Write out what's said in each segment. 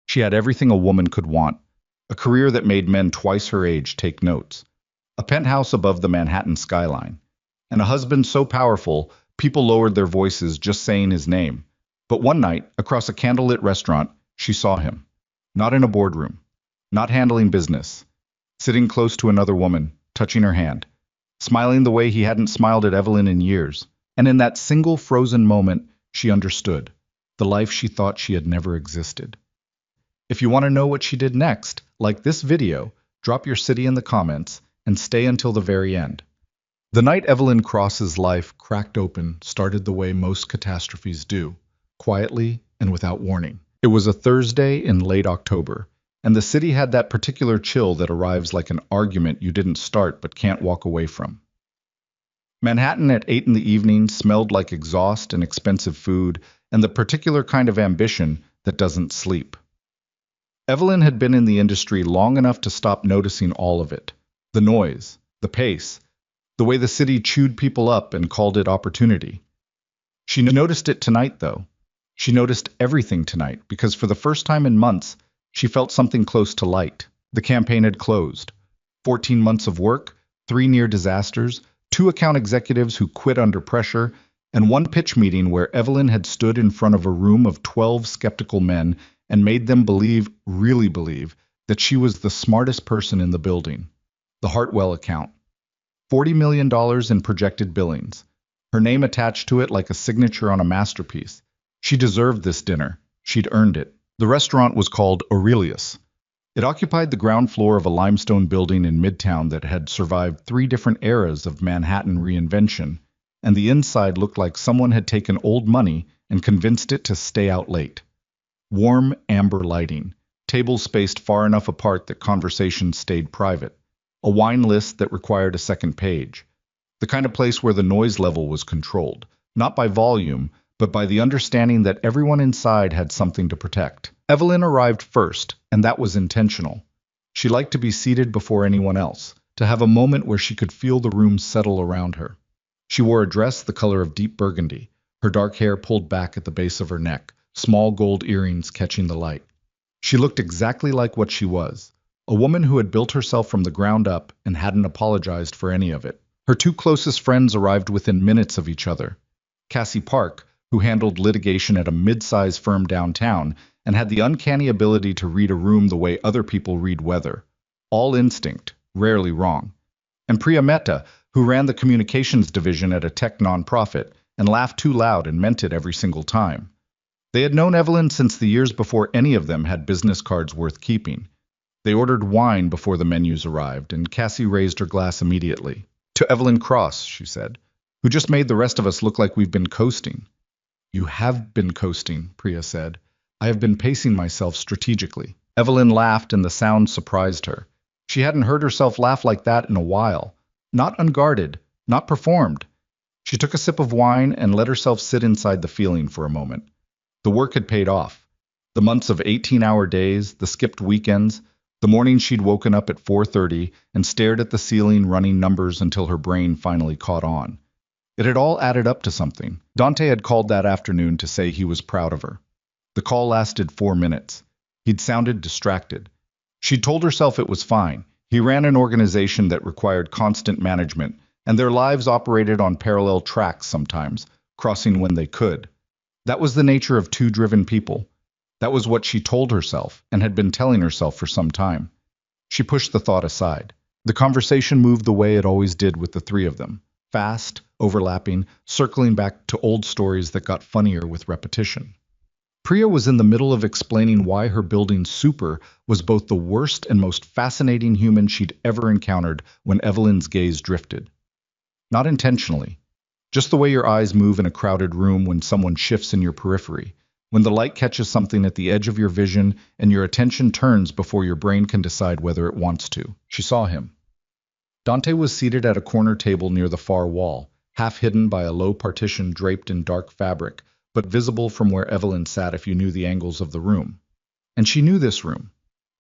She had everything a woman could want, a career that made men twice her age take notes, a penthouse above the Manhattan skyline, and a husband so powerful people lowered their voices just saying his name. But one night, across a candlelit restaurant, she saw him. Not in a boardroom, not handling business, sitting close to another woman, touching her hand, smiling the way he hadn't smiled at Evelyn in years. And in that single frozen moment, she understood the life she thought she had never existed. If you want to know what she did next, like this video, drop your city in the comments and stay until the very end. The night Evelyn Cross's life cracked open started the way most catastrophes do, quietly and without warning. It was a Thursday in late October, and the city had that particular chill that arrives like an argument you didn't start but can't walk away from. Manhattan at 8 in the evening smelled like exhaust and expensive food, and the particular kind of ambition that doesn't sleep. Evelyn had been in the industry long enough to stop noticing all of it. The noise, the pace, the way the city chewed people up and called it opportunity. She noticed it tonight, though. She noticed everything tonight, because for the first time in months, she felt something close to light. The campaign had closed. 14 months of work, 3 near disasters, 2 account executives who quit under pressure, and 1 pitch meeting where Evelyn had stood in front of a room of 12 skeptical men and made them believe, really believe, that she was the smartest person in the building. The Hartwell account. $40 million in projected billings. Her name attached to it like a signature on a masterpiece. She deserved this dinner. She'd earned it. The restaurant was called Aurelius. It occupied the ground floor of a limestone building in Midtown that had survived 3 different eras of Manhattan reinvention, and the inside looked like someone had taken old money and convinced it to stay out late. Warm, amber lighting, tables spaced far enough apart that conversation stayed private, a wine list that required a second page, the kind of place where the noise level was controlled, not by volume, but by the understanding that everyone inside had something to protect. Evelyn arrived first, and that was intentional. She liked to be seated before anyone else, to have a moment where she could feel the room settle around her. She wore a dress the color of deep burgundy, her dark hair pulled back at the base of her neck, small gold earrings catching the light. She looked exactly like what she was, a woman who had built herself from the ground up and hadn't apologized for any of it. Her 2 closest friends arrived within minutes of each other. Cassie Park, who handled litigation at a mid-sized firm downtown and had the uncanny ability to read a room the way other people read weather. All instinct, rarely wrong. And Priya Mehta, who ran the communications division at a tech nonprofit and laughed too loud and meant it every single time. They had known Evelyn since the years before any of them had business cards worth keeping. They ordered wine before the menus arrived, and Cassie raised her glass immediately. "To Evelyn Cross," she said, "who just made the rest of us look like we've been coasting." "You have been coasting," Priya said. "I have been pacing myself strategically." Evelyn laughed, and the sound surprised her. She hadn't heard herself laugh like that in a while. Not unguarded, not performed. She took a sip of wine and let herself sit inside the feeling for a moment. The work had paid off. The months of 18-hour days, the skipped weekends, the mornings she'd woken up at 4:30 and stared at the ceiling running numbers until her brain finally caught on. It had all added up to something. Dante had called that afternoon to say he was proud of her. The call lasted 4 minutes. He'd sounded distracted. She'd told herself it was fine. He ran an organization that required constant management, and their lives operated on parallel tracks sometimes, crossing when they could. That was the nature of 2 driven people. That was what she told herself, and had been telling herself for some time. She pushed the thought aside. The conversation moved the way it always did with the 3 of them. Fast, overlapping, circling back to old stories that got funnier with repetition. Priya was in the middle of explaining why her building super was both the worst and most fascinating human she'd ever encountered when Evelyn's gaze drifted. Not intentionally. Just the way your eyes move in a crowded room when someone shifts in your periphery, when the light catches something at the edge of your vision and your attention turns before your brain can decide whether it wants to. She saw him. Dante was seated at a corner table near the far wall, half hidden by a low partition draped in dark fabric, but visible from where Evelyn sat if you knew the angles of the room. And she knew this room.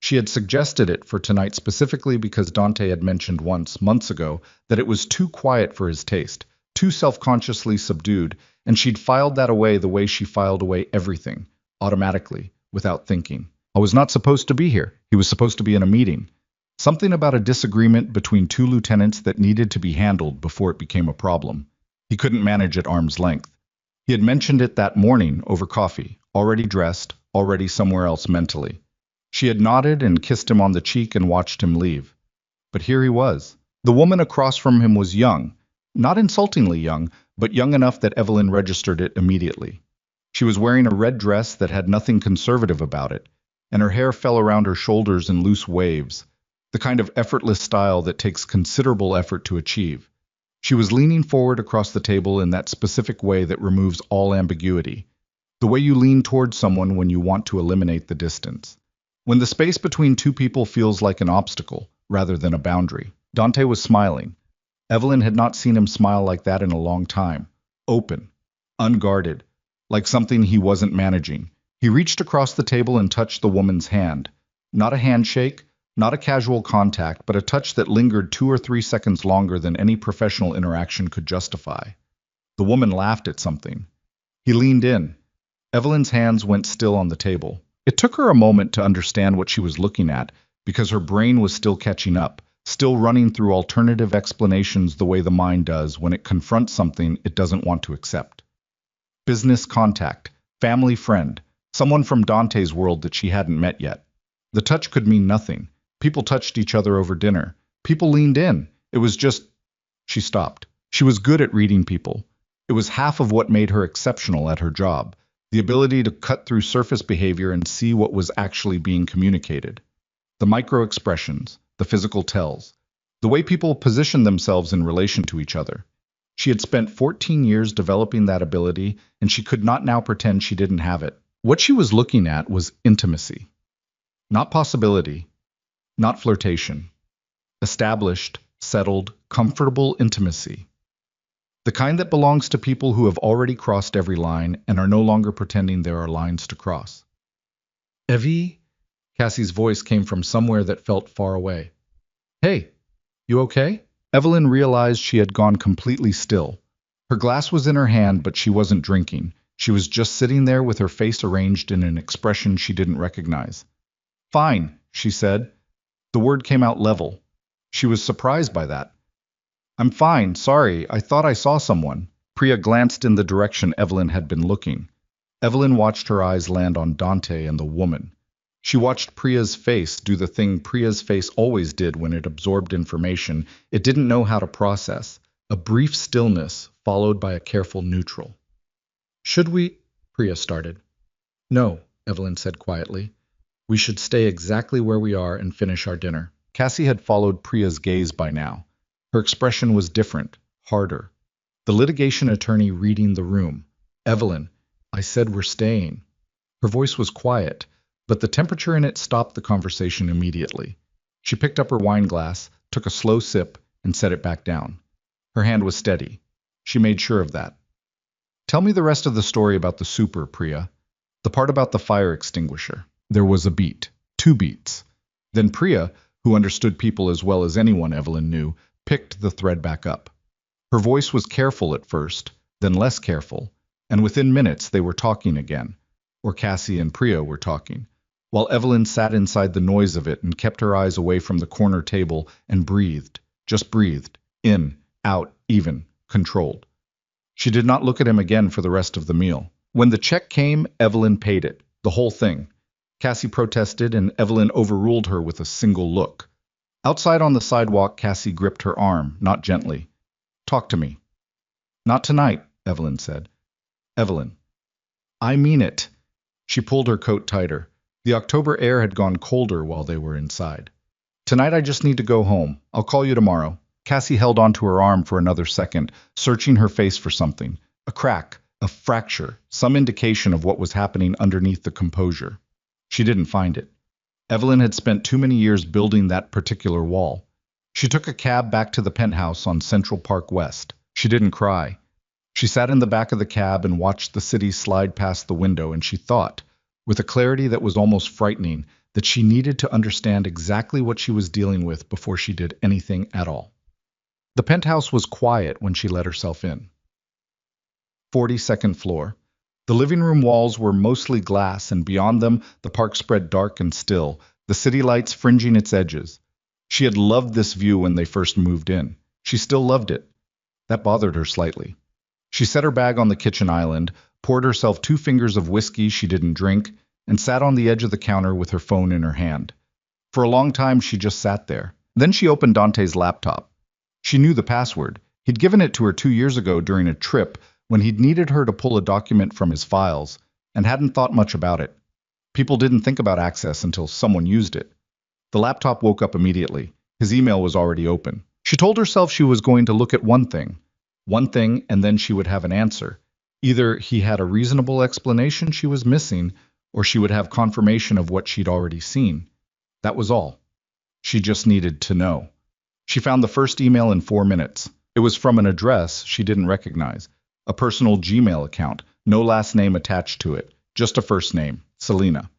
She had suggested it for tonight specifically because Dante had mentioned once, months ago, that it was too quiet for his taste, too self-consciously subdued, and she'd filed that away the way she filed away everything, automatically, without thinking. I was not supposed to be here. He was supposed to be in a meeting. Something about a disagreement between two lieutenants that needed to be handled before it became a problem. He couldn't manage at arm's length. He had mentioned it that morning over coffee, already dressed, already somewhere else mentally. She had nodded and kissed him on the cheek and watched him leave. But here he was. The woman across from him was young, not insultingly young, but young enough that Evelyn registered it immediately. She was wearing a red dress that had nothing conservative about it, and her hair fell around her shoulders in loose waves, the kind of effortless style that takes considerable effort to achieve. She was leaning forward across the table in that specific way that removes all ambiguity, the way you lean towards someone when you want to eliminate the distance. When the space between two people feels like an obstacle, rather than a boundary. Dante was smiling. Evelyn had not seen him smile like that in a long time. Open, unguarded, like something he wasn't managing. He reached across the table and touched the woman's hand. Not a handshake, not a casual contact, but a touch that lingered 2 or 3 seconds longer than any professional interaction could justify. The woman laughed at something. He leaned in. Evelyn's hands went still on the table. It took her a moment to understand what she was looking at, because her brain was still catching up, still running through alternative explanations the way the mind does when it confronts something it doesn't want to accept. Business contact, family friend, someone from Dante's world that she hadn't met yet. The touch could mean nothing. People touched each other over dinner. People leaned in. It was just... She stopped. She was good at reading people. It was half of what made her exceptional at her job, the ability to cut through surface behavior and see what was actually being communicated. The micro-expressions, the physical tells, the way people position themselves in relation to each other. She had spent 14 years developing that ability, and she could not now pretend she didn't have it. What she was looking at was intimacy. Not possibility, not flirtation. Established, settled, comfortable intimacy. The kind that belongs to people who have already crossed every line and are no longer pretending there are lines to cross. Evie? Cassie's voice came from somewhere that felt far away. Hey, you okay? Evelyn realized she had gone completely still. Her glass was in her hand, but she wasn't drinking. She was just sitting there with her face arranged in an expression she didn't recognize. Fine, she said. The word came out level. She was surprised by that. I'm fine, sorry, I thought I saw someone. Priya glanced in the direction Evelyn had been looking. Evelyn watched her eyes land on Dante and the woman. She watched Priya's face do the thing Priya's face always did when it absorbed information it didn't know how to process, a brief stillness followed by a careful neutral. Should we? Priya started. No, Evelyn said quietly. We should stay exactly where we are and finish our dinner. Cassie had followed Priya's gaze by now. Her expression was different, harder. The litigation attorney reading the room. Evelyn, I said we're staying. Her voice was quiet, but the temperature in it stopped the conversation immediately. She picked up her wine glass, took a slow sip, and set it back down. Her hand was steady. She made sure of that. Tell me the rest of the story about the super, Priya. The part about the fire extinguisher. There was a beat. 2 beats. Then Priya, who understood people as well as anyone Evelyn knew, picked the thread back up. Her voice was careful at first, then less careful, and within minutes they were talking again. Or Cassie and Priya were talking, while Evelyn sat inside the noise of it and kept her eyes away from the corner table and breathed, just breathed, in, out, even, controlled. She did not look at him again for the rest of the meal. When the check came, Evelyn paid it, the whole thing. Cassie protested, and Evelyn overruled her with a single look. Outside on the sidewalk, Cassie gripped her arm, not gently. Talk to me. Not tonight, Evelyn said. Evelyn. I mean it. She pulled her coat tighter. The October air had gone colder while they were inside. Tonight I just need to go home. I'll call you tomorrow. Cassie held onto her arm for another second, searching her face for something. A crack, a fracture, some indication of what was happening underneath the composure. She didn't find it. Evelyn had spent too many years building that particular wall. She took a cab back to the penthouse on Central Park West. She didn't cry. She sat in the back of the cab and watched the city slide past the window, and she thought, with a clarity that was almost frightening, that she needed to understand exactly what she was dealing with before she did anything at all. The penthouse was quiet when she let herself in. 42nd floor. The living room walls were mostly glass, and beyond them the park spread dark and still, the city lights fringing its edges. She had loved this view when they first moved in. She still loved it. That bothered her slightly. She set her bag on the kitchen island, poured herself 2 fingers of whiskey she didn't drink, and sat on the edge of the counter with her phone in her hand. For a long time she just sat there. Then she opened Dante's laptop. She knew the password. He'd given it to her 2 years ago during a trip when he'd needed her to pull a document from his files, and hadn't thought much about it. People didn't think about access until someone used it. The laptop woke up immediately. His email was already open. She told herself she was going to look at one thing, and then she would have an answer. Either he had a reasonable explanation she was missing, or she would have confirmation of what she'd already seen. That was all. She just needed to know. She found the first email in 4 minutes. It was from an address she didn't recognize, a personal Gmail account, no last name attached to it, just a first name, Selena.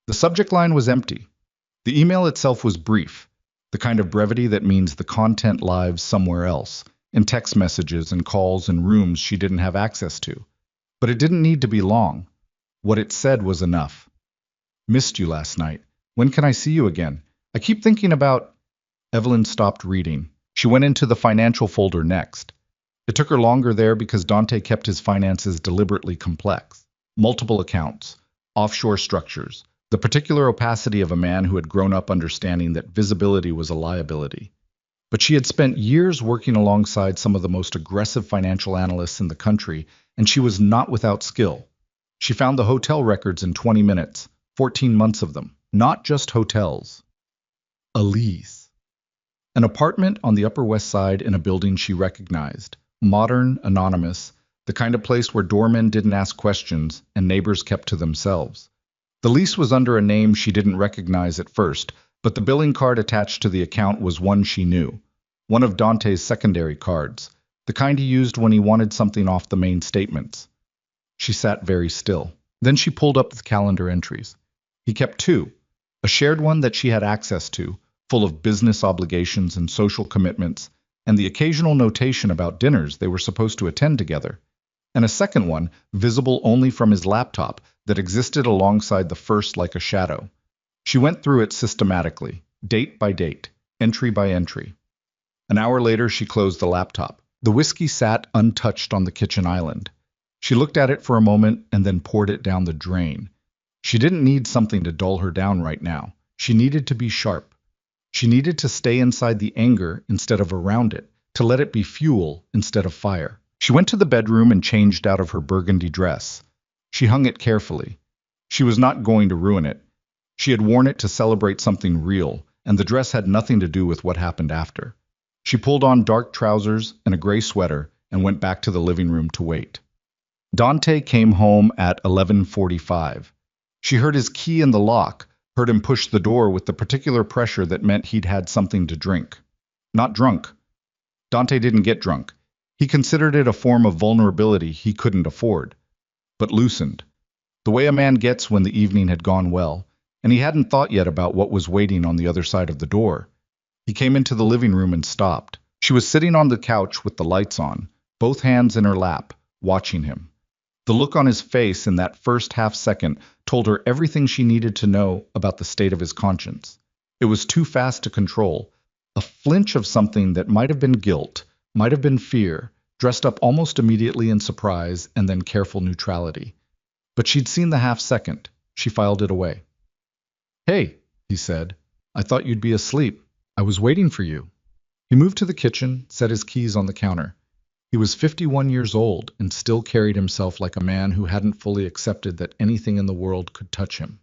The subject line was empty. The email itself was brief, the kind of brevity that means the content lives somewhere else, in text messages and calls and rooms she didn't have access to. But it didn't need to be long. What it said was enough. Missed you last night. When can I see you again? I keep thinking about... Evelyn stopped reading. She went into the financial folder next. It took her longer there because Dante kept his finances deliberately complex. Multiple accounts, offshore structures, the particular opacity of a man who had grown up understanding that visibility was a liability. But she had spent years working alongside some of the most aggressive financial analysts in the country, and she was not without skill. She found the hotel records in 20 minutes, 14 months of them. Not just hotels. A lease. An apartment on the Upper West Side in a building she recognized. Modern, anonymous, the kind of place where doormen didn't ask questions and neighbors kept to themselves. The lease was under a name she didn't recognize at first, but the billing card attached to the account was one she knew. One of Dante's secondary cards, the kind he used when he wanted something off the main statements. She sat very still. Then she pulled up the calendar entries. He kept 2. A shared one that she had access to, full of business obligations and social commitments, and the occasional notation about dinners they were supposed to attend together. And a second one, visible only from his laptop, that existed alongside the first like a shadow. She went through it systematically, date by date, entry by entry. An hour later she closed the laptop. The whiskey sat untouched on the kitchen island. She looked at it for a moment and then poured it down the drain. She didn't need something to dull her down right now. She needed to be sharp. She needed to stay inside the anger instead of around it, to let it be fuel instead of fire. She went to the bedroom and changed out of her burgundy dress. She hung it carefully. She was not going to ruin it. She had worn it to celebrate something real, and the dress had nothing to do with what happened after. She pulled on dark trousers and a gray sweater and went back to the living room to wait. Dante came home at 11:45. She heard his key in the lock, heard him push the door with the particular pressure that meant he'd had something to drink. Not drunk. Dante didn't get drunk. He considered it a form of vulnerability he couldn't afford. But loosened. The way a man gets when the evening had gone well, and he hadn't thought yet about what was waiting on the other side of the door. He came into the living room and stopped. She was sitting on the couch with the lights on, both hands in her lap, watching him. The look on his face in that first half-second told her everything she needed to know about the state of his conscience. It was too fast to control. A flinch of something that might have been guilt, might have been fear, dressed up almost immediately in surprise and then careful neutrality. But she'd seen the half-second. She filed it away. "Hey," he said. "I thought you'd be asleep. I was waiting for you." He moved to the kitchen, set his keys on the counter. He was 51 years old and still carried himself like a man who hadn't fully accepted that anything in the world could touch him.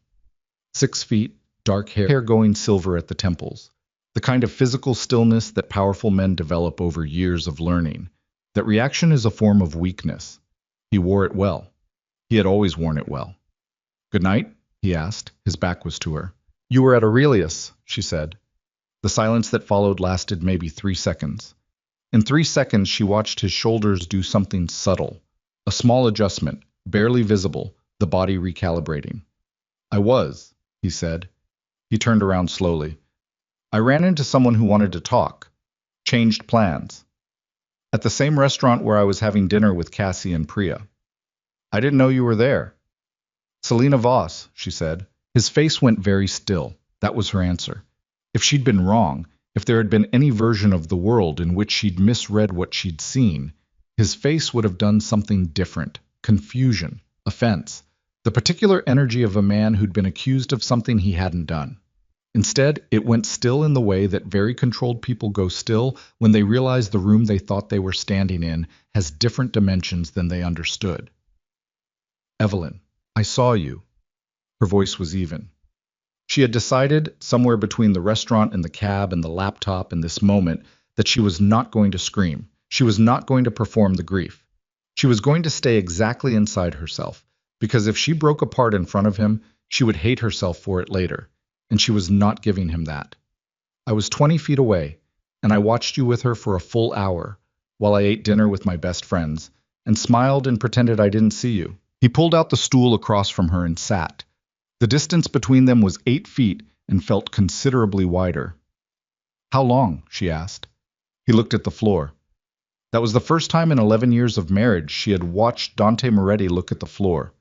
6 feet, dark hair going silver at the temples. The kind of physical stillness that powerful men develop over years of learning. That reaction is a form of weakness. He wore it well. He had always worn it well. "Good night?" he asked. His back was to her. "You were at Aurelius," she said. The silence that followed lasted maybe 3 seconds. In 3 seconds, she watched his shoulders do something subtle. A small adjustment, barely visible, the body recalibrating. "I was," he said. He turned around slowly. "I ran into someone who wanted to talk. Changed plans. At the same restaurant where I was having dinner with Cassie and Priya." I didn't know you were there. Selena Voss, she said. His face went very still. That was her answer. If she'd been wrong, if there had been any version of the world in which she'd misread what she'd seen, his face would have done something different. Confusion, offense, the particular energy of a man who'd been accused of something he hadn't done. Instead, it went still in the way that very controlled people go still when they realize the room they thought they were standing in has different dimensions than they understood. Evelyn, I saw you. Her voice was even. She had decided, somewhere between the restaurant and the cab and the laptop and this moment, that she was not going to scream. She was not going to perform the grief. She was going to stay exactly inside herself, because if she broke apart in front of him, she would hate herself for it later, and she was not giving him that. I was 20 feet away, and I watched you with her for a full hour, while I ate dinner with my best friends, and smiled and pretended I didn't see you. He pulled out the stool across from her and sat. The distance between them was 8 feet and felt considerably wider. How long? She asked. He looked at the floor. That was the first time in 11 years of marriage she had watched Dante Moretti look at the floor.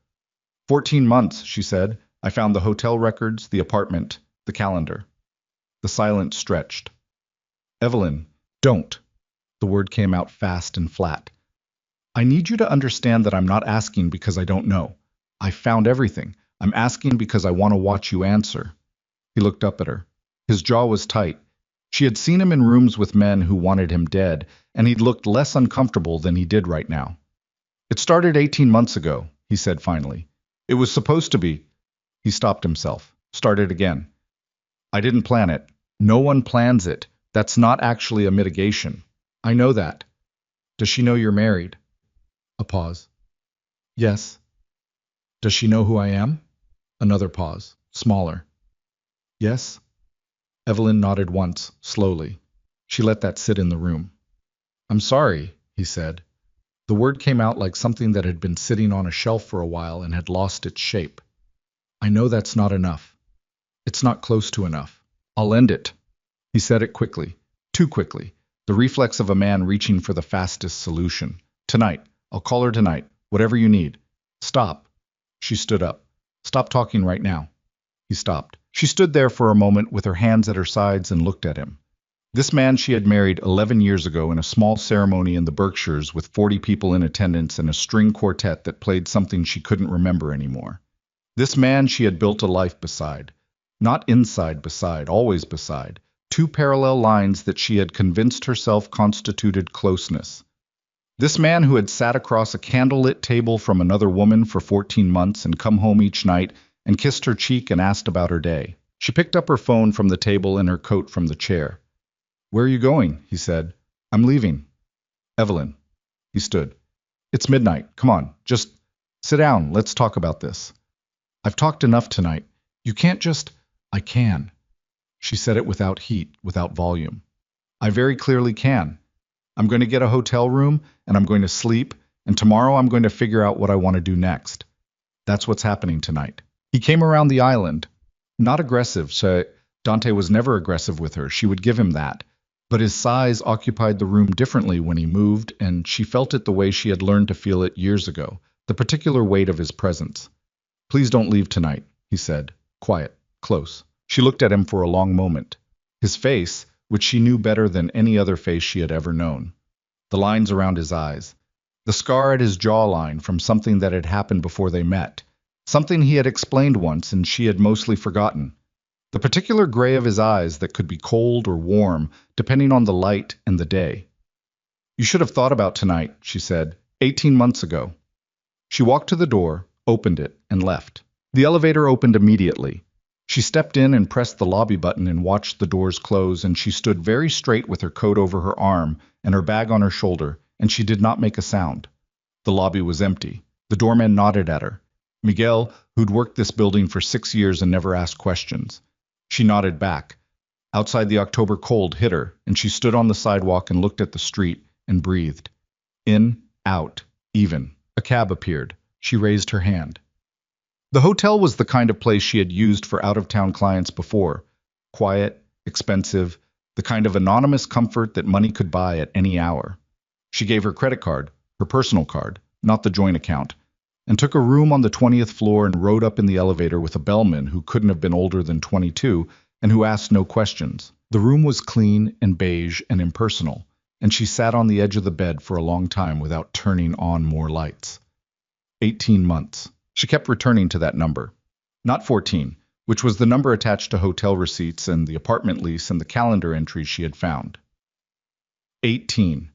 14 months, she said. I found the hotel records, the apartment, the calendar. The silence stretched. Evelyn, don't. The word came out fast and flat. I need you to understand that I'm not asking because I don't know. I found everything. I'm asking because I want to watch you answer. He looked up at her. His jaw was tight. She had seen him in rooms with men who wanted him dead, and he'd looked less uncomfortable than he did right now. It started 18 months ago, he said finally. It was supposed to be. He stopped himself. Started again. I didn't plan it. No one plans it. That's not actually a mitigation. I know that. Does she know you're married? A pause. Yes. Does she know who I am? Another pause, smaller. Yes? Evelyn nodded once, slowly. She let that sit in the room. I'm sorry, he said. The word came out like something that had been sitting on a shelf for a while and had lost its shape. I know that's not enough. It's not close to enough. I'll end it. He said it quickly, too quickly, the reflex of a man reaching for the fastest solution. Tonight. I'll call her tonight. Whatever you need. Stop. She stood up. Stop talking right now. He stopped. She stood there for a moment with her hands at her sides and looked at him. This man she had married 11 years ago in a small ceremony in the Berkshires with 40 people in attendance and a string quartet that played something she couldn't remember anymore. This man she had built a life beside. Not inside beside, always beside. Two parallel lines that she had convinced herself constituted closeness. This man who had sat across a candlelit table from another woman for 14 months and come home each night and kissed her cheek and asked about her day. She picked up her phone from the table and her coat from the chair. Where are you going? He said. I'm leaving. Evelyn. He stood. It's midnight. Come on, just sit down. Let's talk about this. I've talked enough tonight. You can't just... I can. She said it without heat, without volume. I very clearly can. I'm going to get a hotel room, and I'm going to sleep, and tomorrow I'm going to figure out what I want to do next. That's what's happening tonight. He came around the island. Not aggressive, so Dante was never aggressive with her. She would give him that. But his size occupied the room differently when he moved, and she felt it the way she had learned to feel it years ago, the particular weight of his presence. Please don't leave tonight, he said, quiet, close. She looked at him for a long moment. His face, which she knew better than any other face she had ever known. The lines around his eyes. The scar at his jawline from something that had happened before they met. Something he had explained once and she had mostly forgotten. The particular gray of his eyes that could be cold or warm, depending on the light and the day. You should have thought about tonight, she said, 18 months ago. She walked to the door, opened it, and left. The elevator opened immediately. She stepped in and pressed the lobby button and watched the doors close, and she stood very straight with her coat over her arm and her bag on her shoulder, and she did not make a sound. The lobby was empty. The doorman nodded at her. Miguel, who'd worked this building for 6 years and never asked questions. She nodded back. Outside the October cold hit her, and she stood on the sidewalk and looked at the street and breathed. In, out, even. A cab appeared. She raised her hand. The hotel was the kind of place she had used for out-of-town clients before. Quiet, expensive, the kind of anonymous comfort that money could buy at any hour. She gave her credit card, her personal card, not the joint account. and took a room on the 20th floor and rode up in the elevator with a bellman who couldn't have been older than 22 and who asked no questions. The room was clean and beige and impersonal, and she sat on the edge of the bed for a long time without turning on more lights. 18 months. She kept returning to that number. Not 14, which was the number attached to hotel receipts and the apartment lease and the calendar entries she had found. 18.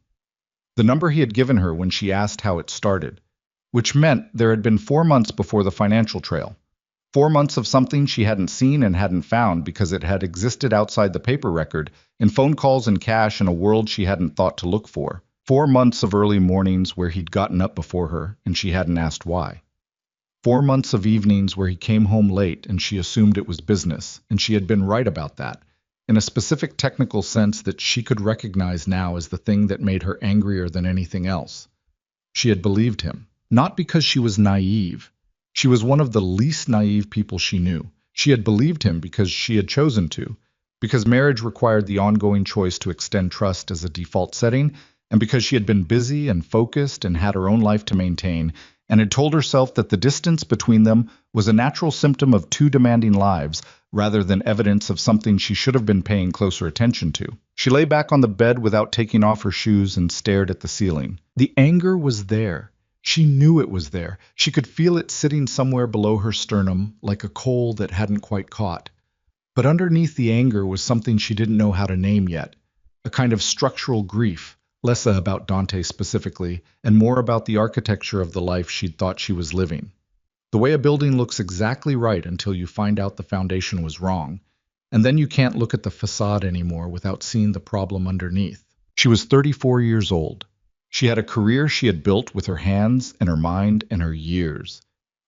The number he had given her when she asked how it started, which meant there had been 4 months before the financial trail. 4 months of something she hadn't seen and hadn't found because it had existed outside the paper record, in phone calls and cash in a world she hadn't thought to look for. 4 months of early mornings where he'd gotten up before her and she hadn't asked why. 4 months of evenings where he came home late and she assumed it was business, and she had been right about that, in a specific technical sense that she could recognize now as the thing that made her angrier than anything else. She had believed him, not because she was naive. She was one of the least naive people she knew. She had believed him because she had chosen to, because marriage required the ongoing choice to extend trust as a default setting, and because she had been busy and focused and had her own life to maintain, and had told herself that the distance between them was a natural symptom of two demanding lives, rather than evidence of something she should have been paying closer attention to. She lay back on the bed without taking off her shoes and stared at the ceiling. The anger was there. She knew it was there. She could feel it sitting somewhere below her sternum, like a coal that hadn't quite caught. But underneath the anger was something she didn't know how to name yet, a kind of structural grief, less about Dante specifically, and more about the architecture of the life she'd thought she was living. The way a building looks exactly right until you find out the foundation was wrong, and then you can't look at the facade anymore without seeing the problem underneath. She was 34 years old. She had a career she had built with her hands and her mind and her years.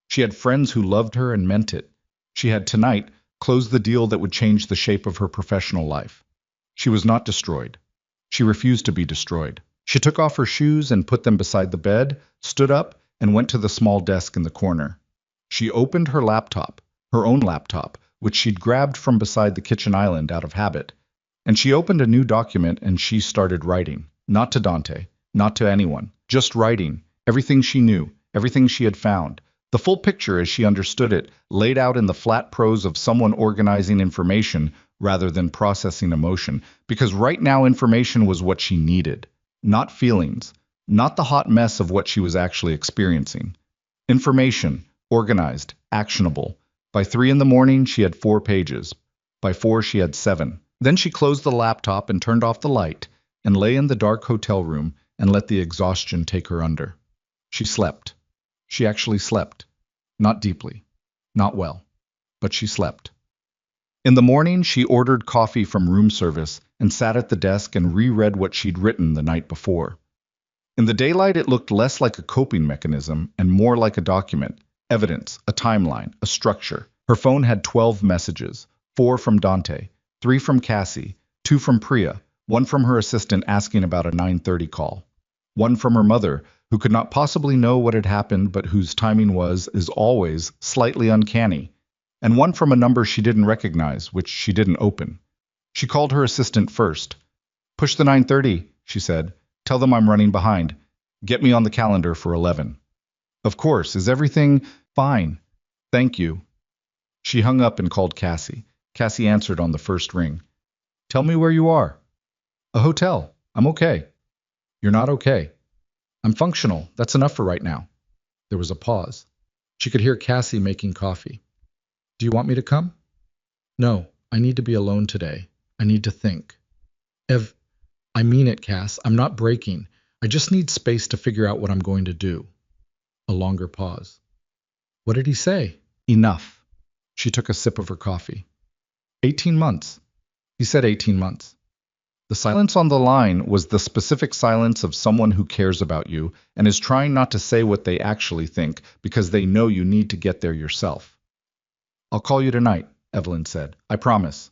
She had friends who loved her and meant it. She had tonight closed the deal that would change the shape of her professional life. She was not destroyed. She refused to be destroyed. She took off her shoes and put them beside the bed, stood up, and went to the small desk in the corner. She opened her laptop, her own laptop, which she'd grabbed from beside the kitchen island out of habit. And she opened a new document and she started writing. Not to Dante, not to anyone, just writing, everything she knew, everything she had found, the full picture as she understood it, laid out in the flat prose of someone organizing information rather than processing emotion, because right now information was what she needed, not feelings, not the hot mess of what she was actually experiencing. Information, organized, actionable. By 3 in the morning, she had 4 pages. By 4, she had 7. Then she closed the laptop and turned off the light, and lay in the dark hotel room and let the exhaustion take her under. She slept. She actually slept. Not deeply. Not well. But she slept. In the morning, she ordered coffee from room service and sat at the desk and reread what she'd written the night before. In the daylight, it looked less like a coping mechanism and more like a document, evidence, a timeline, a structure. Her phone had 12 messages, 4 from Dante, 3 from Cassie, 2 from Priya, 1 from her assistant asking about a 9:30 call, 1 from her mother, who could not possibly know what had happened but whose timing was, as always, slightly uncanny, and 1 from a number she didn't recognize, which she didn't open. She called her assistant first. "Push the 9:30, she said. "Tell them I'm running behind. Get me on the calendar for 11. "Of course. Is everything fine? Thank you." She hung up and called Cassie. Cassie answered on the first ring. "Tell me where you are." "A hotel. I'm okay." "You're not okay." "I'm functional. That's enough for right now." There was a pause. She could hear Cassie making coffee. "Do you want me to come?" "No, I need to be alone today. I need to think." I mean it, Cass. I'm not breaking. I just need space to figure out what I'm going to do." A longer pause. "What did he say?" "Enough." She took a sip of her coffee. 18 months. He said 18 months. The silence on the line was the specific silence of someone who cares about you and is trying not to say what they actually think because they know you need to get there yourself. "I'll call you tonight," Evelyn said. "I promise."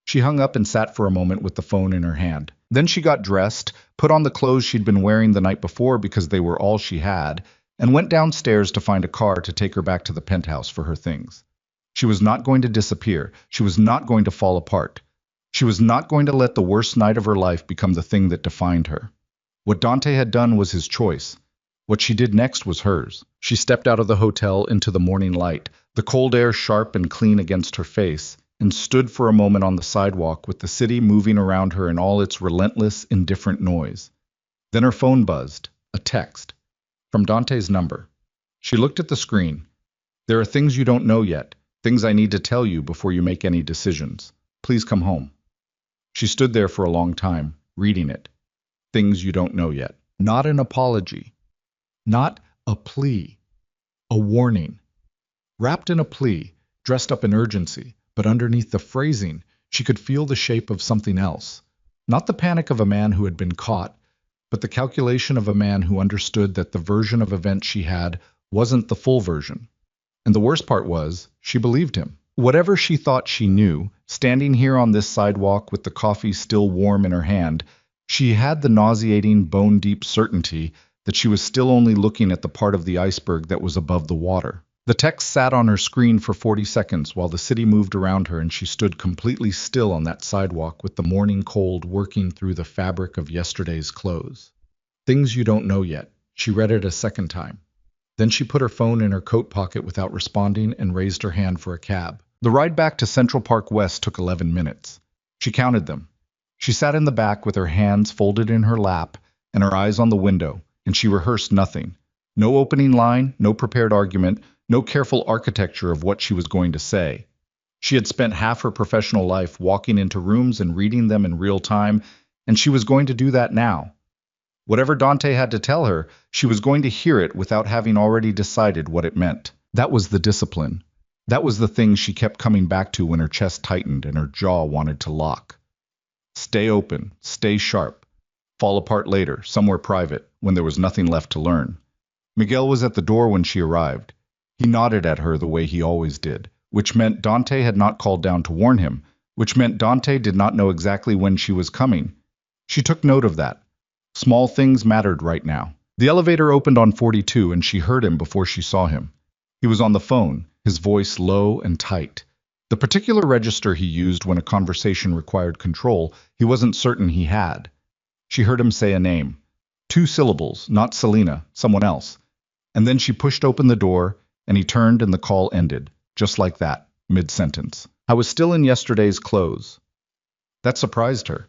She hung up and sat for a moment with the phone in her hand. Then she got dressed, put on the clothes she'd been wearing the night before because they were all she had, and went downstairs to find a car to take her back to the penthouse for her things. She was not going to disappear. She was not going to fall apart. She was not going to let the worst night of her life become the thing that defined her. What Dante had done was his choice. What she did next was hers. She stepped out of the hotel into the morning light, the cold air sharp and clean against her face, and stood for a moment on the sidewalk with the city moving around her in all its relentless, indifferent noise. Then her phone buzzed, a text, from Dante's number. She looked at the screen. There are things you don't know yet, things I need to tell you before you make any decisions. Please come home. She stood there for a long time, reading it. Things you don't know yet. Not an apology. Not a plea. A warning. Wrapped in a plea, dressed up in urgency, but underneath the phrasing, she could feel the shape of something else. Not the panic of a man who had been caught, but the calculation of a man who understood that the version of events she had wasn't the full version. And the worst part was, she believed him. Whatever she thought she knew, standing here on this sidewalk with the coffee still warm in her hand, she had the nauseating, bone-deep certainty that she was still only looking at the part of the iceberg that was above the water. The text sat on her screen for 40 seconds while the city moved around her and she stood completely still on that sidewalk with the morning cold working through the fabric of yesterday's clothes. Things you don't know yet. She read it a second time. Then she put her phone in her coat pocket without responding and raised her hand for a cab. The ride back to Central Park West took 11 minutes. She counted them. She sat in the back with her hands folded in her lap and her eyes on the window, and she rehearsed nothing. No opening line, no prepared argument, no careful architecture of what she was going to say. She had spent half her professional life walking into rooms and reading them in real time, and she was going to do that now. Whatever Dante had to tell her, she was going to hear it without having already decided what it meant. That was the discipline. That was the thing she kept coming back to when her chest tightened and her jaw wanted to lock. Stay open, stay sharp, fall apart later, somewhere private, when there was nothing left to learn. Miguel was at the door when she arrived. He nodded at her the way he always did, which meant Dante had not called down to warn him, which meant Dante did not know exactly when she was coming. She took note of that. Small things mattered right now. The elevator opened on 42 and she heard him before she saw him. He was on the phone, his voice low and tight. The particular register he used when a conversation required control, he wasn't certain he had. She heard him say a name. 2 syllables, not Selena, someone else. And then she pushed open the door, and he turned and the call ended, just like that, mid-sentence. I was still in yesterday's clothes. That surprised her.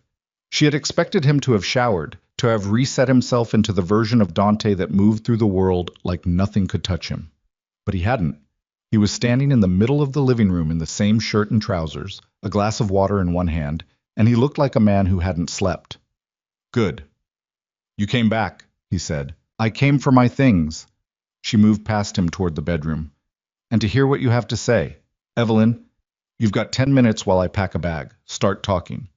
She had expected him to have showered, to have reset himself into the version of Dante that moved through the world like nothing could touch him. But he hadn't. He was standing in the middle of the living room in the same shirt and trousers, a glass of water in one hand, and he looked like a man who hadn't slept. Good. You came back, he said. I came for my things. She moved past him toward the bedroom. And to hear what you have to say. Evelyn, you've got 10 minutes while I pack a bag. Start talking.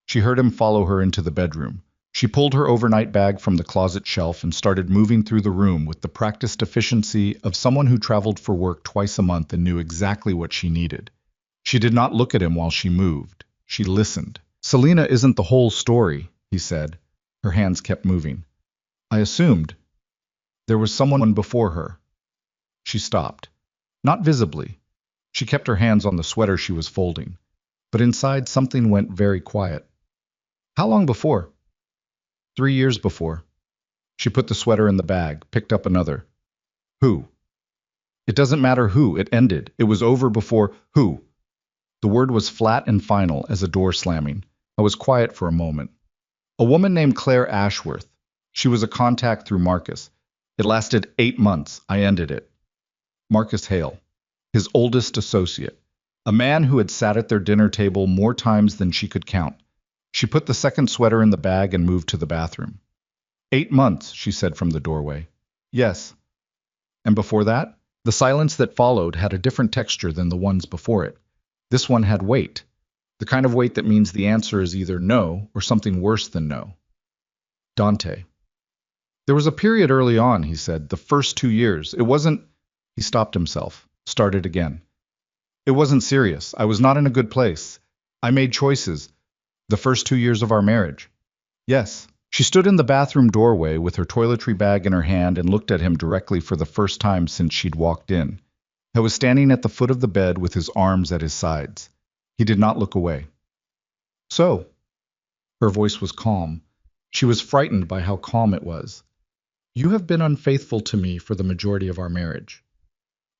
She heard him follow her into the bedroom. She pulled her overnight bag from the closet shelf and started moving through the room with the practiced efficiency of someone who traveled for work twice a month and knew exactly what she needed. She did not look at him while she moved. She listened. Selena isn't the whole story, he said. Her hands kept moving. I assumed. There was someone before her. She stopped. Not visibly. She kept her hands on the sweater she was folding. But inside something went very quiet. How long before? 3 years before. She put the sweater in the bag, picked up another. Who? It doesn't matter who, it ended. It was over before who. The word was flat and final as a door slamming. I was quiet for a moment. A woman named Claire Ashworth. She was a contact through Marcus. It lasted 8 months. I ended it. Marcus Hale, his oldest associate. A man who had sat at their dinner table more times than she could count. She put the second sweater in the bag and moved to the bathroom. 8 months, she said from the doorway. Yes. And before that? The silence that followed had a different texture than the ones before it. This one had weight. The kind of weight that means the answer is either no or something worse than no. Dante. There was a period early on, he said, the first 2 years. It wasn't... He stopped himself, started again. It wasn't serious. I was not in a good place. I made choices. The first 2 years of our marriage. Yes. She stood in the bathroom doorway with her toiletry bag in her hand and looked at him directly for the first time since she'd walked in. He was standing at the foot of the bed with his arms at his sides. He did not look away. So? Her voice was calm. She was frightened by how calm it was. You have been unfaithful to me for the majority of our marriage.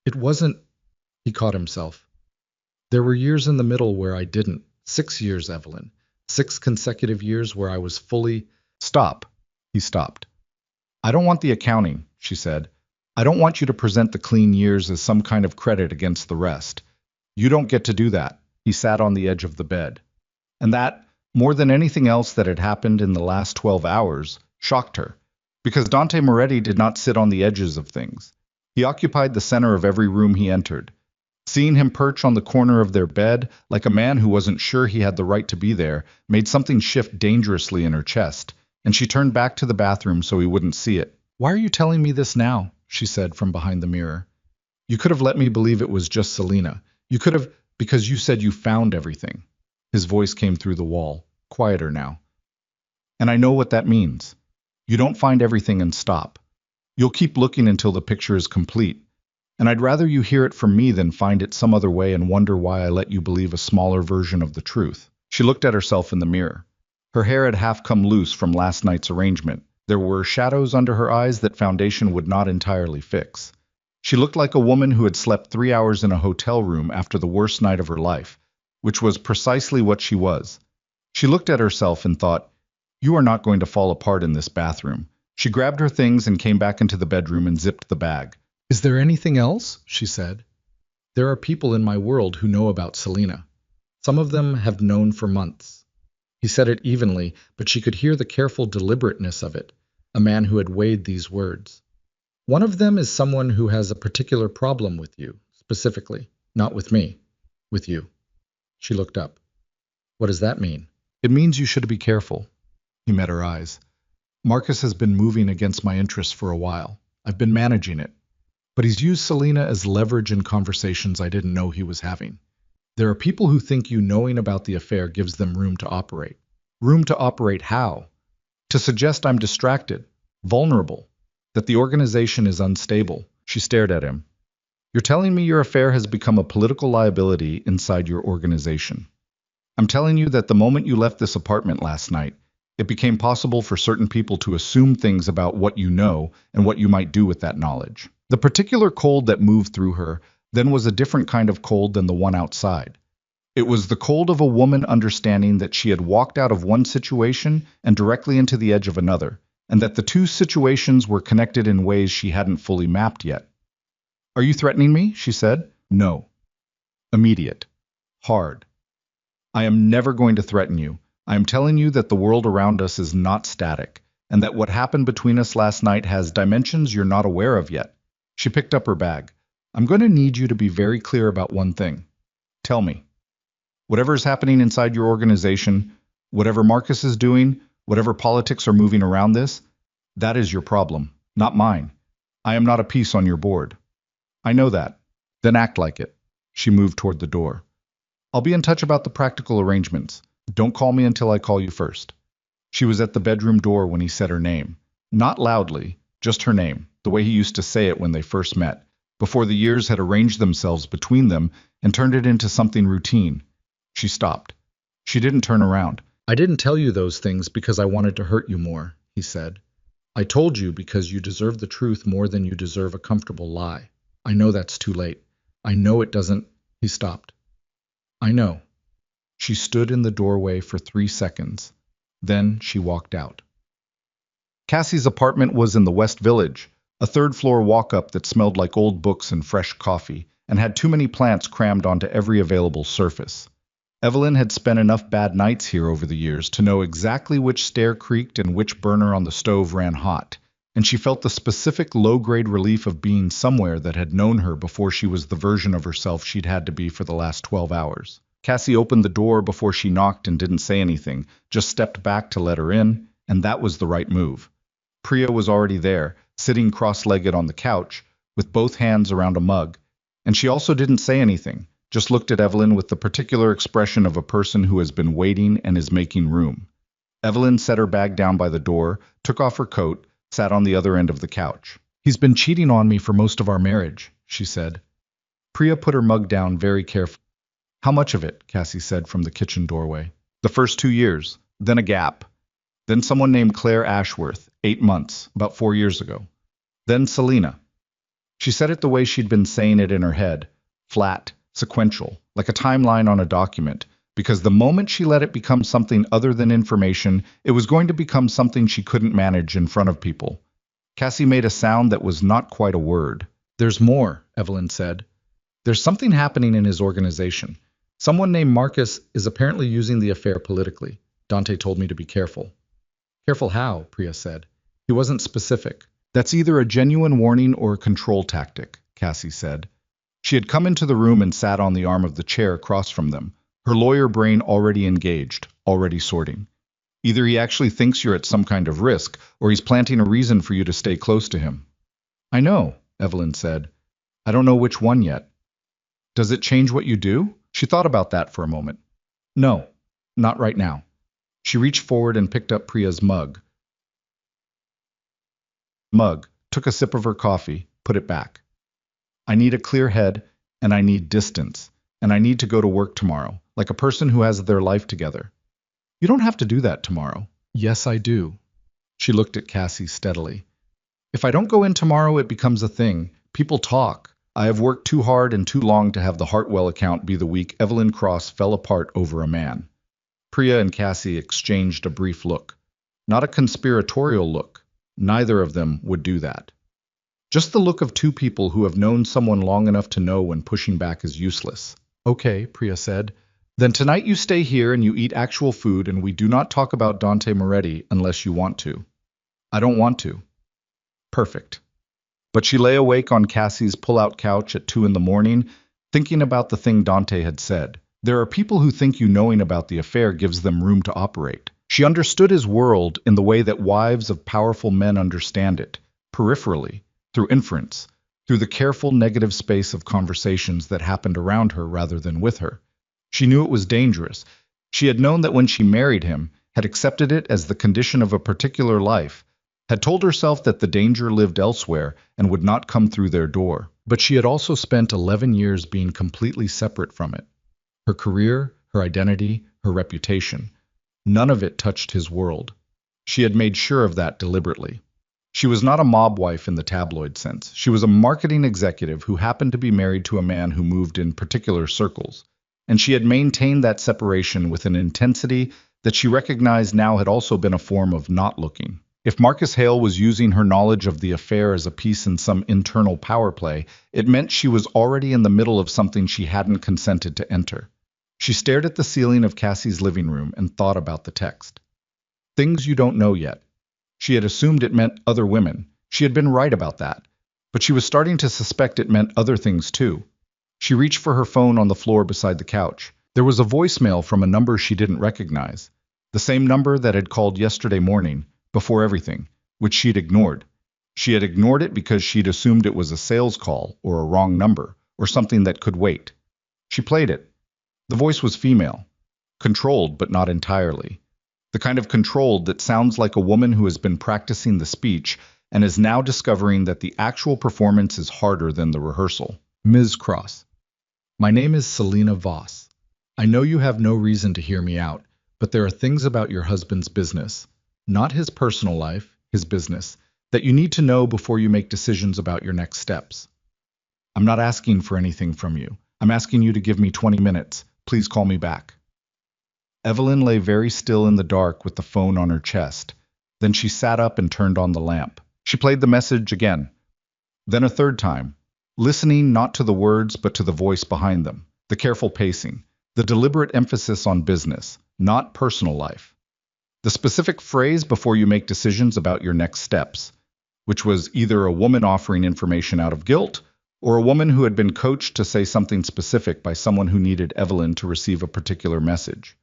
It wasn't, he caught himself. There were years in the middle where I didn't. 6 years, Evelyn. 6 consecutive years where I was fully. Stop. He stopped. I don't want the accounting, she said. I don't want you to present the clean years as some kind of credit against the rest. You don't get to do that. He sat on the edge of the bed. And that, more than anything else that had happened in the last 12 hours, shocked her. Because Dante Moretti did not sit on the edges of things. He occupied the center of every room he entered. Seeing him perch on the corner of their bed, like a man who wasn't sure he had the right to be there, made something shift dangerously in her chest, and she turned back to the bathroom so he wouldn't see it. Why are you telling me this now? She said from behind the mirror. You could have let me believe it was just Selena. You could have, because you said you found everything. His voice came through the wall, quieter now. And I know what that means. You don't find everything and stop. You'll keep looking until the picture is complete. And I'd rather you hear it from me than find it some other way and wonder why I let you believe a smaller version of the truth. She looked at herself in the mirror. Her hair had half come loose from last night's arrangement. There were shadows under her eyes that foundation would not entirely fix. She looked like a woman who had slept 3 hours in a hotel room after the worst night of her life, which was precisely what she was. She looked at herself and thought, "You are not going to fall apart in this bathroom." She grabbed her things and came back into the bedroom and zipped the bag. Is there anything else? She said. There are people in my world who know about Selena. Some of them have known for months. He said it evenly, but she could hear the careful deliberateness of it, a man who had weighed these words. One of them is someone who has a particular problem with you, specifically. Not with me. With you. She looked up. What does that mean? It means you should be careful. He met her eyes. Marcus has been moving against my interests for a while. I've been managing it. But he's used Selena as leverage in conversations I didn't know he was having. There are people who think you knowing about the affair gives them room to operate. Room to operate how? To suggest I'm distracted, vulnerable, that the organization is unstable. She stared at him. You're telling me your affair has become a political liability inside your organization. I'm telling you that the moment you left this apartment last night, it became possible for certain people to assume things about what you know and what you might do with that knowledge. The particular cold that moved through her then was a different kind of cold than the one outside. It was the cold of a woman understanding that she had walked out of one situation and directly into the edge of another, and that the two situations were connected in ways she hadn't fully mapped yet. Are you threatening me? She said. No. Immediate. Hard. I am never going to threaten you. I am telling you that the world around us is not static, and that what happened between us last night has dimensions you're not aware of yet. She picked up her bag. I'm going to need you to be very clear about one thing. Tell me. Whatever is happening inside your organization, whatever Marcus is doing, whatever politics are moving around this, that is your problem, not mine. I am not a piece on your board. I know that. Then act like it. She moved toward the door. I'll be in touch about the practical arrangements. Don't call me until I call you first. She was at the bedroom door when he said her name. Not loudly, just her name, the way he used to say it when they first met, before the years had arranged themselves between them and turned it into something routine. She stopped. She didn't turn around. I didn't tell you those things because I wanted to hurt you more, he said. I told you because you deserve the truth more than you deserve a comfortable lie. I know that's too late. I know it doesn't. He stopped. I know. She stood in the doorway for 3 seconds. Then she walked out. Cassie's apartment was in the West Village, a third-floor walk-up that smelled like old books and fresh coffee, and had too many plants crammed onto every available surface. Evelyn had spent enough bad nights here over the years to know exactly which stair creaked and which burner on the stove ran hot, and she felt the specific low-grade relief of being somewhere that had known her before she was the version of herself she'd had to be for the last 12 hours. Cassie opened the door before she knocked and didn't say anything, just stepped back to let her in, and that was the right move. Priya was already there, sitting cross-legged on the couch, with both hands around a mug, and she also didn't say anything, just looked at Evelyn with the particular expression of a person who has been waiting and is making room. Evelyn set her bag down by the door, took off her coat, sat on the other end of the couch. He's been cheating on me for most of our marriage, she said. Priya put her mug down very carefully. How much of it? Cassie said from the kitchen doorway. The first 2 years, then a gap. Then someone named Claire Ashworth, 8 months, about 4 years ago. Then Selena. She said it the way she'd been saying it in her head, flat, sequential, like a timeline on a document, because the moment she let it become something other than information, it was going to become something she couldn't manage in front of people. Cassie made a sound that was not quite a word. There's more, Evelyn said. There's something happening in his organization. Someone named Marcus is apparently using the affair politically. Dante told me to be careful. Careful how? Priya said. He wasn't specific. That's either a genuine warning or a control tactic, Cassie said. She had come into the room and sat on the arm of the chair across from them, her lawyer brain already engaged, already sorting. Either he actually thinks you're at some kind of risk, or he's planting a reason for you to stay close to him. I know, Evelyn said. I don't know which one yet. Does it change what you do? She thought about that for a moment. No, not right now. She reached forward and picked up Priya's mug, took a sip of her coffee, put it back. I need a clear head, and I need distance, and I need to go to work tomorrow, like a person who has their life together. You don't have to do that tomorrow. Yes, I do. She looked at Cassie steadily. If I don't go in tomorrow, it becomes a thing. People talk. I have worked too hard and too long to have the Hartwell account be the week Evelyn Cross fell apart over a man. Priya and Cassie exchanged a brief look. Not a conspiratorial look. Neither of them would do that. Just the look of two people who have known someone long enough to know when pushing back is useless. Okay, Priya said. Then tonight you stay here and you eat actual food and we do not talk about Dante Moretti unless you want to. I don't want to. Perfect. But she lay awake on Cassie's pull-out couch at 2 a.m, thinking about the thing Dante had said. There are people who think you knowing about the affair gives them room to operate. She understood his world in the way that wives of powerful men understand it, peripherally, through inference, through the careful negative space of conversations that happened around her rather than with her. She knew it was dangerous. She had known that when she married him, had accepted it as the condition of a particular life, had told herself that the danger lived elsewhere and would not come through their door. But she had also spent 11 years being completely separate from it. Her career, her identity, her reputation. None of it touched his world. She had made sure of that deliberately. She was not a mob wife in the tabloid sense. She was a marketing executive who happened to be married to a man who moved in particular circles. And she had maintained that separation with an intensity that she recognized now had also been a form of not looking. If Marcus Hale was using her knowledge of the affair as a piece in some internal power play, it meant she was already in the middle of something she hadn't consented to enter. She stared at the ceiling of Cassie's living room and thought about the text. Things you don't know yet. She had assumed it meant other women. She had been right about that. But she was starting to suspect it meant other things too. She reached for her phone on the floor beside the couch. There was a voicemail from a number she didn't recognize. The same number that had called yesterday morning, before everything, which she'd ignored. She had ignored it because she'd assumed it was a sales call or a wrong number or something that could wait. She played it. The voice was female. Controlled, but not entirely. The kind of controlled that sounds like a woman who has been practicing the speech and is now discovering that the actual performance is harder than the rehearsal. Ms. Cross. My name is Selena Voss. I know you have no reason to hear me out, but there are things about your husband's business, not his personal life, his business, that you need to know before you make decisions about your next steps. I'm not asking for anything from you. I'm asking you to give me 20 minutes. Please call me back. Evelyn lay very still in the dark with the phone on her chest. Then she sat up and turned on the lamp. She played the message again. Then a third time, listening not to the words but to the voice behind them, the careful pacing, the deliberate emphasis on business, not personal life. The specific phrase before you make decisions about your next steps, which was either a woman offering information out of guilt or a woman who had been coached to say something specific by someone who needed Evelyn to receive a particular message.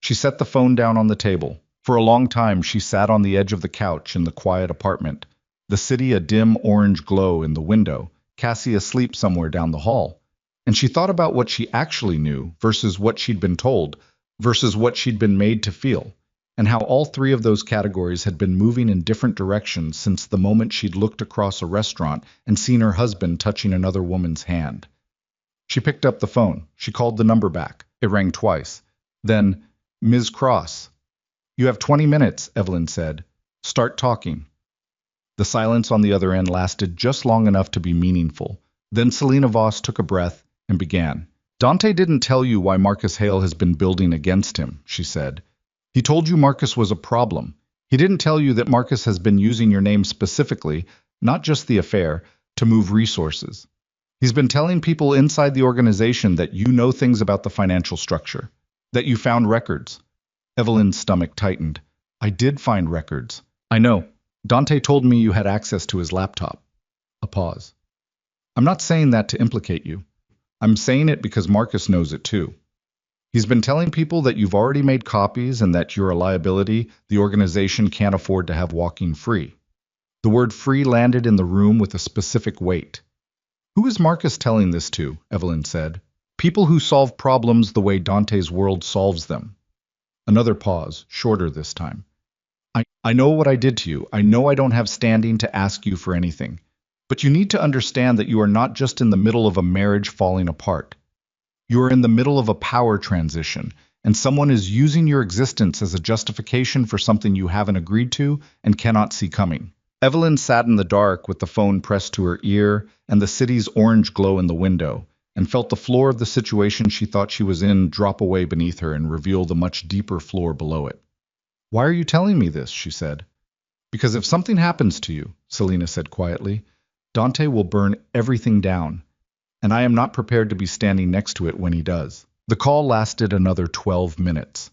She set the phone down on the table. For a long time, she sat on the edge of the couch in the quiet apartment, the city a dim orange glow in the window, Cassie asleep somewhere down the hall. And she thought about what she actually knew versus what she'd been told versus what she'd been made to feel, and how all three of those categories had been moving in different directions since the moment she'd looked across a restaurant and seen her husband touching another woman's hand. She picked up the phone. She called the number back. It rang twice. Then, Ms. Cross. You have 20 minutes, Evelyn said. Start talking. The silence on the other end lasted just long enough to be meaningful. Then Selena Voss took a breath and began. Dante didn't tell you why Marcus Hale has been building against him, she said. He told you Marcus was a problem. He didn't tell you that Marcus has been using your name specifically, not just the affair, to move resources. He's been telling people inside the organization that you know things about the financial structure, that you found records. Evelyn's stomach tightened. I did find records. I know. Dante told me you had access to his laptop. A pause. I'm not saying that to implicate you. I'm saying it because Marcus knows it too. He's been telling people that you've already made copies and that you're a liability the organization can't afford to have walking free. The word free landed in the room with a specific weight. Who is Marcus telling this to? Evelyn said. People who solve problems the way Dante's world solves them. Another pause, shorter this time. I know what I did to you. I know I don't have standing to ask you for anything. But you need to understand that you are not just in the middle of a marriage falling apart. You are in the middle of a power transition, and someone is using your existence as a justification for something you haven't agreed to and cannot see coming. Evelyn sat in the dark with the phone pressed to her ear and the city's orange glow in the window, and felt the floor of the situation she thought she was in drop away beneath her and reveal the much deeper floor below it. Why are you telling me this? She said. Because if something happens to you, Selena said quietly, Dante will burn everything down, and I am not prepared to be standing next to it when he does. The call lasted another 12 minutes.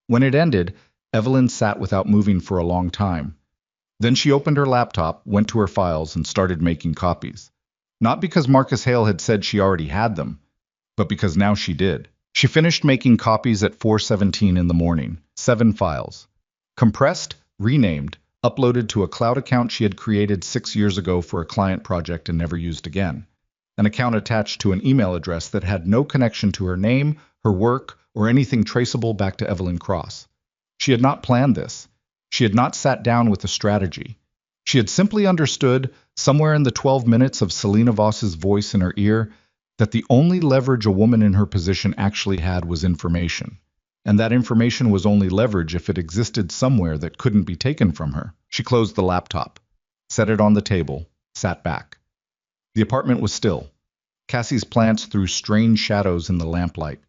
When it ended, Evelyn sat without moving for a long time. Then she opened her laptop, went to her files, and started making copies. Not because Marcus Hale had said she already had them, but because now she did. She finished making copies at 4:17 in the morning, 7 files. Compressed, renamed, uploaded to a cloud account she had created 6 years ago for a client project and never used again. An account attached to an email address that had no connection to her name, her work, or anything traceable back to Evelyn Cross. She had not planned this. She had not sat down with a strategy. She had simply understood, somewhere in the 12 minutes of Selena Voss's voice in her ear, that the only leverage a woman in her position actually had was information. And that information was only leverage if it existed somewhere that couldn't be taken from her. She closed the laptop, set it on the table, sat back. The apartment was still. Cassie's plants threw strange shadows in the lamplight.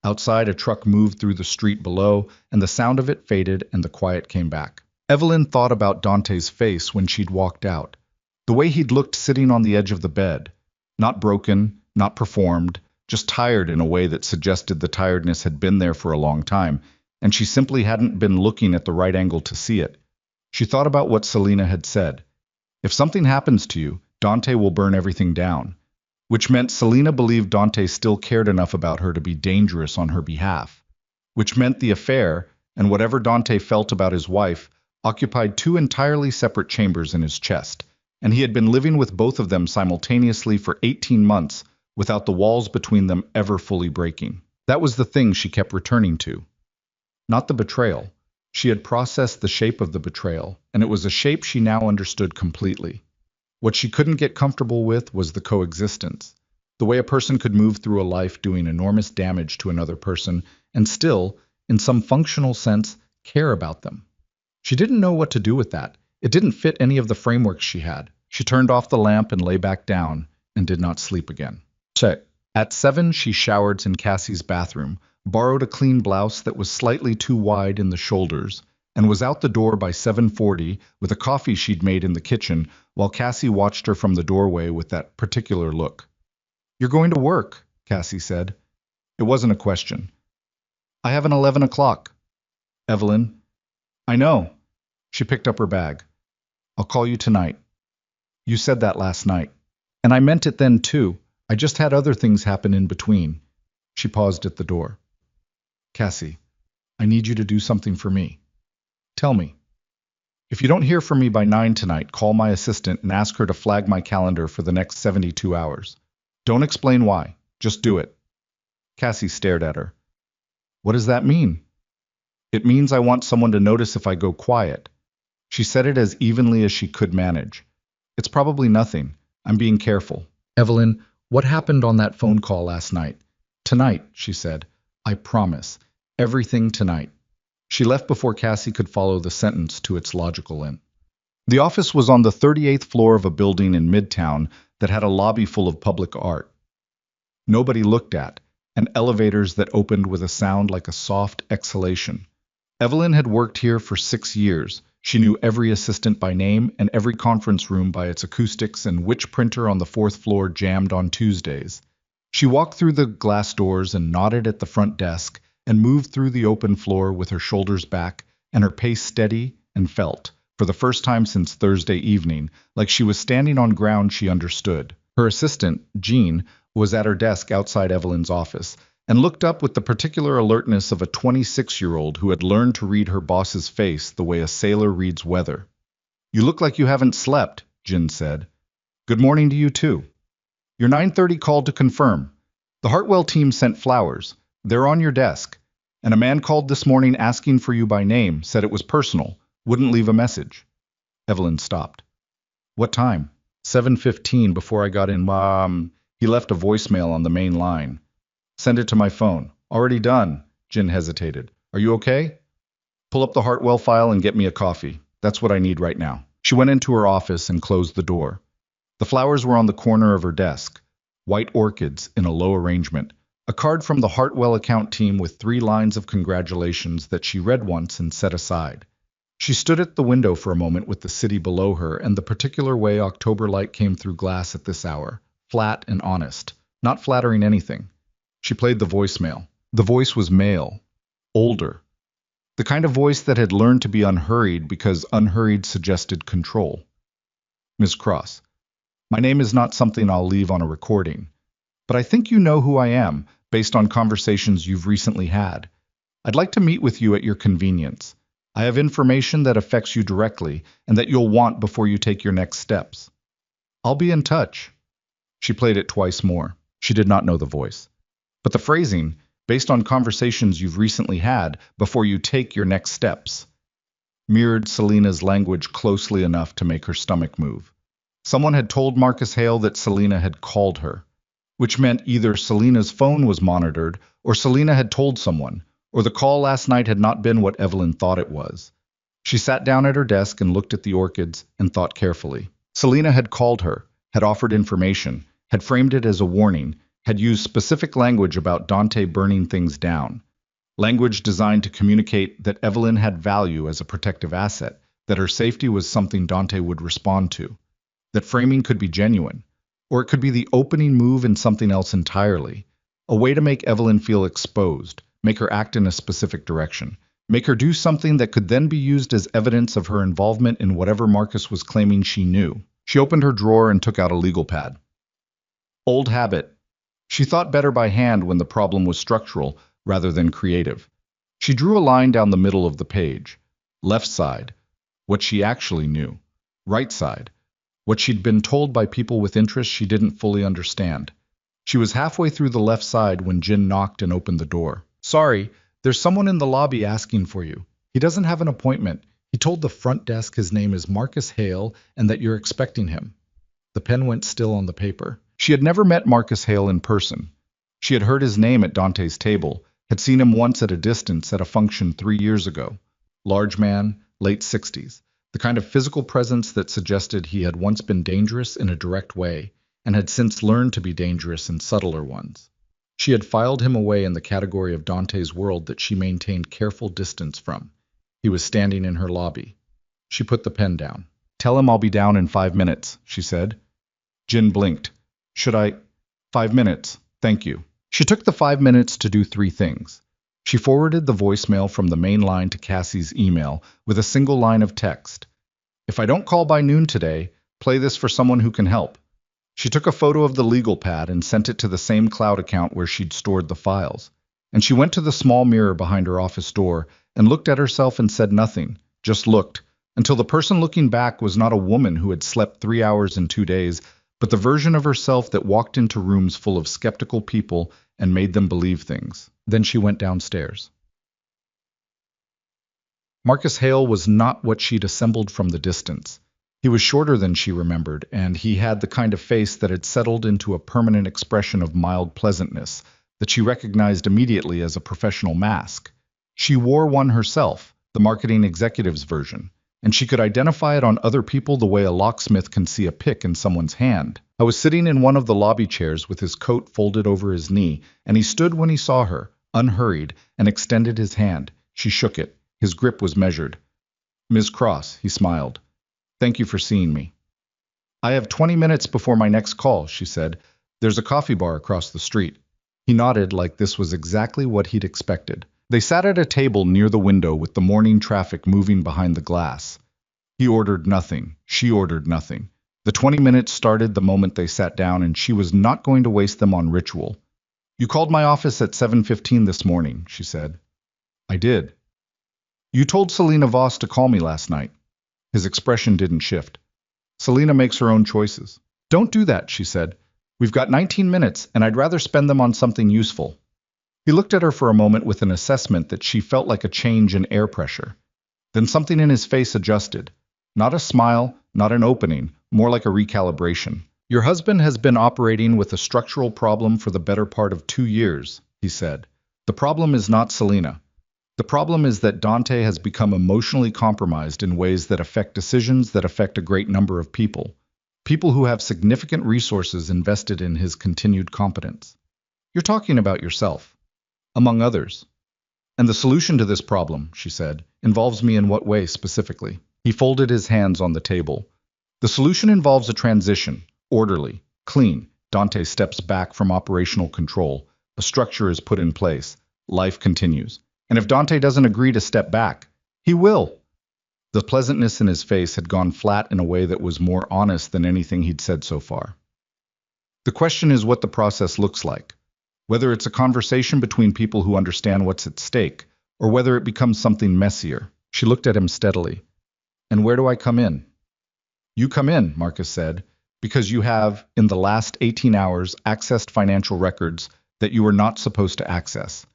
Outside, a truck moved through the street below, and the sound of it faded and the quiet came back. Evelyn thought about Dante's face when she'd walked out. The way he'd looked sitting on the edge of the bed. Not broken, not performed, just tired in a way that suggested the tiredness had been there for a long time, and she simply hadn't been looking at the right angle to see it. She thought about what Selena had said. If something happens to you, Dante will burn everything down. Which meant Selena believed Dante still cared enough about her to be dangerous on her behalf. Which meant the affair, and whatever Dante felt about his wife, occupied 2 entirely separate chambers in his chest, and he had been living with both of them simultaneously for 18 months, without the walls between them ever fully breaking. That was the thing she kept returning to. Not the betrayal. She had processed the shape of the betrayal, and it was a shape she now understood completely. What she couldn't get comfortable with was the coexistence, the way a person could move through a life doing enormous damage to another person and still, in some functional sense, care about them. She didn't know what to do with that. It didn't fit any of the frameworks she had. She turned off the lamp and lay back down and did not sleep again. Check. At 7, she showered in Cassie's bathroom, borrowed a clean blouse that was slightly too wide in the shoulders, and was out the door by 7:40 with a coffee she'd made in the kitchen while Cassie watched her from the doorway with that particular look. You're going to work, Cassie said. It wasn't a question. I have an 11 o'clock. Evelyn. I know. She picked up her bag. I'll call you tonight. You said that last night. And I meant it then too. I just had other things happen in between. She paused at the door. Cassie, I need you to do something for me. Tell me. If you don't hear from me by 9 tonight, call my assistant and ask her to flag my calendar for the next 72 hours. Don't explain why. Just do it. Cassie stared at her. What does that mean? It means I want someone to notice if I go quiet. She said it as evenly as she could manage. It's probably nothing. I'm being careful. Evelyn, what happened on that phone call last night? Tonight, she said. I promise. Everything tonight. She left before Cassie could follow the sentence to its logical end. The office was on the 38th floor of a building in Midtown that had a lobby full of public art nobody looked at, and elevators that opened with a sound like a soft exhalation. Evelyn had worked here for 6 years. She knew every assistant by name and every conference room by its acoustics and which printer on the fourth floor jammed on Tuesdays. She walked through the glass doors and nodded at the front desk and moved through the open floor with her shoulders back and her pace steady and felt, for the first time since Thursday evening, like she was standing on ground she understood. Her assistant, Jean, was at her desk outside Evelyn's office and looked up with the particular alertness of a 26-year-old who had learned to read her boss's face the way a sailor reads weather. "You look like you haven't slept," Jean said. "Good morning to you too. Your 9:30 called to confirm. The Hartwell team sent flowers. They're on your desk. And a man called this morning asking for you by name, said it was personal, wouldn't leave a message." Evelyn stopped. "What time?" 7:15 before I got in. He left a voicemail on the main line. "Send it to my phone." "Already done." Jin hesitated. "Are you okay?" "Pull up the Hartwell file and get me a coffee. That's what I need right now." She went into her office and closed the door. The flowers were on the corner of her desk, white orchids in a low arrangement, a card from the Hartwell account team with 3 lines of congratulations that she read once and set aside. She stood at the window for a moment with the city below her and the particular way October light came through glass at this hour, flat and honest, not flattering anything. She played the voicemail. The voice was male, older, the kind of voice that had learned to be unhurried because unhurried suggested control. "Ms. Cross, my name is not something I'll leave on a recording, but I think you know who I am based on conversations you've recently had. I'd like to meet with you at your convenience. I have information that affects you directly and that you'll want before you take your next steps. I'll be in touch." She played it twice more. She did not know the voice. But the phrasing, based on conversations you've recently had, before you take your next steps, mirrored Selena's language closely enough to make her stomach move. Someone had told Marcus Hale that Selena had called her, which meant either Selena's phone was monitored, or Selena had told someone, or the call last night had not been what Evelyn thought it was. She sat down at her desk and looked at the orchids and thought carefully. Selena had called her, had offered information, had framed it as a warning, had used specific language about Dante burning things down. Language designed to communicate that Evelyn had value as a protective asset, that her safety was something Dante would respond to, that framing could be genuine, or it could be the opening move in something else entirely, a way to make Evelyn feel exposed, make her act in a specific direction, make her do something that could then be used as evidence of her involvement in whatever Marcus was claiming she knew. She opened her drawer and took out a legal pad. Old habit. She thought better by hand when the problem was structural rather than creative. She drew a line down the middle of the page. Left side, what she actually knew. Right side, what she'd been told by people with interests she didn't fully understand. She was halfway through the left side when Jin knocked and opened the door. "Sorry, there's someone in the lobby asking for you. He doesn't have an appointment. He told the front desk his name is Marcus Hale and that you're expecting him." The pen went still on the paper. She had never met Marcus Hale in person. She had heard his name at Dante's table, had seen him once at a distance at a function 3 years ago. Large man, late 60s, the kind of physical presence that suggested he had once been dangerous in a direct way and had since learned to be dangerous in subtler ones. She had filed him away in the category of Dante's world that she maintained careful distance from. He was standing in her lobby. She put the pen down. "Tell him I'll be down in 5 minutes, she said. Jin blinked. "Should I? 5 minutes, thank you." She took the 5 minutes to do 3 things. She forwarded the voicemail from the main line to Cassie's email with a single line of text. "If I don't call by noon today, play this for someone who can help." She took a photo of the legal pad and sent it to the same cloud account where she'd stored the files. And she went to the small mirror behind her office door and looked at herself and said nothing, just looked, until the person looking back was not a woman who had slept 3 hours in 2 days, but the version of herself that walked into rooms full of skeptical people and made them believe things. Then she went downstairs. Marcus Hale was not what she'd assembled from the distance. He was shorter than she remembered, and he had the kind of face that had settled into a permanent expression of mild pleasantness that she recognized immediately as a professional mask. She wore one herself, the marketing executive's version, and she could identify it on other people the way a locksmith can see a pick in someone's hand. I was sitting in one of the lobby chairs with his coat folded over his knee, and he stood when he saw her, unhurried, and extended his hand. She shook it. His grip was measured. "Ms. Cross," he smiled. "Thank you for seeing me." "I have 20 minutes before my next call," she said. "There's a coffee bar across the street." He nodded like this was exactly what he'd expected. They sat at a table near the window with the morning traffic moving behind the glass. He ordered nothing. She ordered nothing. The 20 minutes started the moment they sat down, and she was not going to waste them on ritual. "You called my office at 7:15 this morning," she said. "I did." "You told Selena Voss to call me last night." His expression didn't shift. "Selena makes her own choices." "Don't do that," she said. "We've got 19 minutes, and I'd rather spend them on something useful." He looked at her for a moment with an assessment that she felt like a change in air pressure. Then something in his face adjusted. Not a smile, not an opening, more like a recalibration. "Your husband has been operating with a structural problem for the better part of 2 years," he said. "The problem is not Selena. The problem is that Dante has become emotionally compromised in ways that affect decisions that affect a great number of people. People who have significant resources invested in his continued competence. You're talking about yourself, among others. And the solution to this problem," she said, "involves me in what way specifically?" He folded his hands on the table. "The solution involves a transition, orderly, clean. Dante steps back from operational control. A structure is put in place. Life continues. And if Dante doesn't agree to step back, he will." The pleasantness in his face had gone flat in a way that was more honest than anything he'd said so far. "The question is what the process looks like. Whether it's a conversation between people who understand what's at stake, or whether it becomes something messier." She looked at him steadily. "And where do I come in?" "You come in," Marcus said, "because you have, in the last 18 hours, accessed financial records that you were not supposed to access.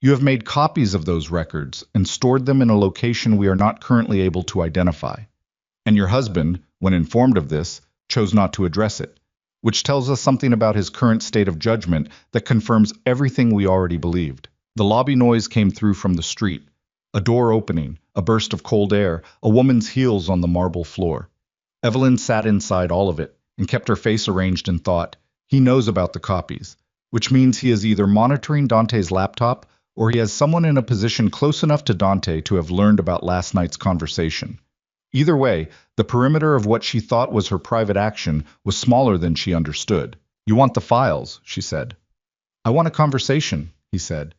You have made copies of those records and stored them in a location we are not currently able to identify. And your husband, when informed of this, chose not to address it, which tells us something about his current state of judgment that confirms everything we already believed." The lobby noise came through from the street. A door opening, a burst of cold air, a woman's heels on the marble floor. Evelyn sat inside all of it and kept her face arranged in thought. He knows about the copies, which means he is either monitoring Dante's laptop or he has someone in a position close enough to Dante to have learned about last night's conversation. Either way, the perimeter of what she thought was her private action was smaller than she understood. "You want the files," she said. "I want a conversation," he said,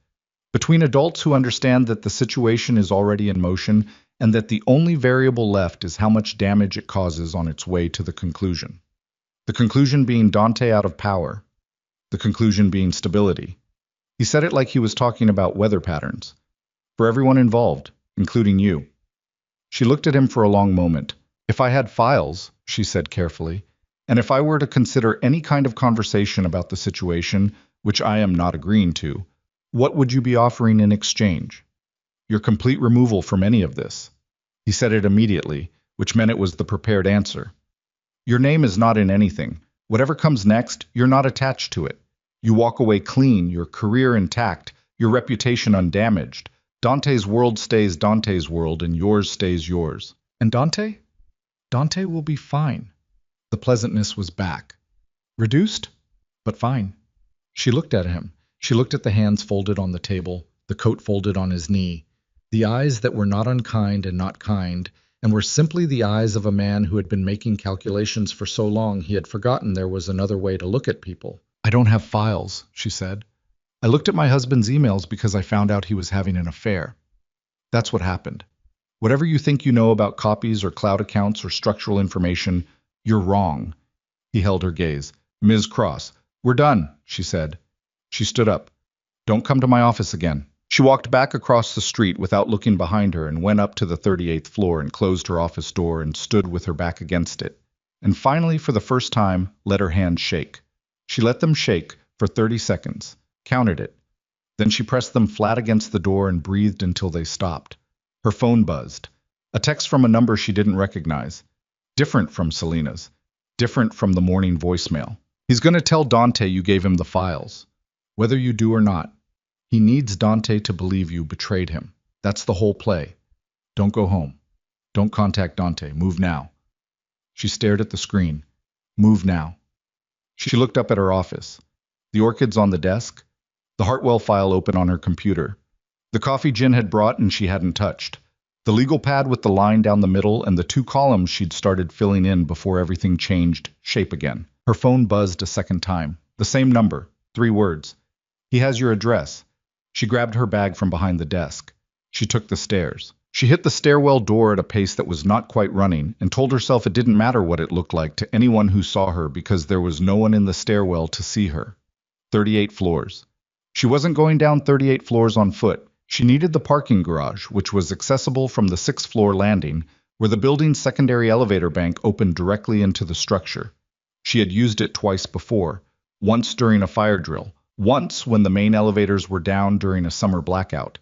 "between adults who understand that the situation is already in motion and that the only variable left is how much damage it causes on its way to the conclusion. The conclusion being Dante out of power. The conclusion being stability." He said it like he was talking about weather patterns. "For everyone involved, including you." She looked at him for a long moment. "If I had files," she said carefully, "and if I were to consider any kind of conversation about the situation, which I am not agreeing to, what would you be offering in exchange?" "Your complete removal from any of this." He said it immediately, which meant it was the prepared answer. "Your name is not in anything. Whatever comes next, you're not attached to it. You walk away clean, your career intact, your reputation undamaged. Dante's world stays Dante's world, and yours stays yours." "And Dante? Dante will be fine." The pleasantness was back. "Reduced, but fine." She looked at him. She looked at the hands folded on the table, the coat folded on his knee, the eyes that were not unkind and not kind, and were simply the eyes of a man who had been making calculations for so long he had forgotten there was another way to look at people. "I don't have files," she said. "I looked at my husband's emails because I found out he was having an affair. That's what happened. Whatever you think you know about copies or cloud accounts or structural information, you're wrong." He held her gaze. "Ms. Cross, we're done," she said. She stood up. "Don't come to my office again." She walked back across the street without looking behind her and went up to the 38th floor and closed her office door and stood with her back against it. And finally, for the first time, let her hands shake. She let them shake for 30 seconds, counted it. Then she pressed them flat against the door and breathed until they stopped. Her phone buzzed. A text from a number she didn't recognize. Different from Selena's. Different from the morning voicemail. "He's going to tell Dante you gave him the files. Whether you do or not. He needs Dante to believe you betrayed him." That's the whole play. Don't go home. Don't contact Dante. Move now. She stared at the screen. Move now. She looked up at her office. The orchids on the desk, the Hartwell file open on her computer. The coffee Jin had brought and she hadn't touched. The legal pad with the line down the middle and the two columns she'd started filling in before everything changed shape again. Her phone buzzed a second time. The same number, 3 words. He has your address. She grabbed her bag from behind the desk. She took the stairs. She hit the stairwell door at a pace that was not quite running and told herself it didn't matter what it looked like to anyone who saw her because there was no one in the stairwell to see her. 38 floors. She wasn't going down 38 floors on foot. She needed the parking garage, which was accessible from the 6th floor landing, where the building's secondary elevator bank opened directly into the structure. She had used it twice before, once during a fire drill, once when the main elevators were down during a summer blackout,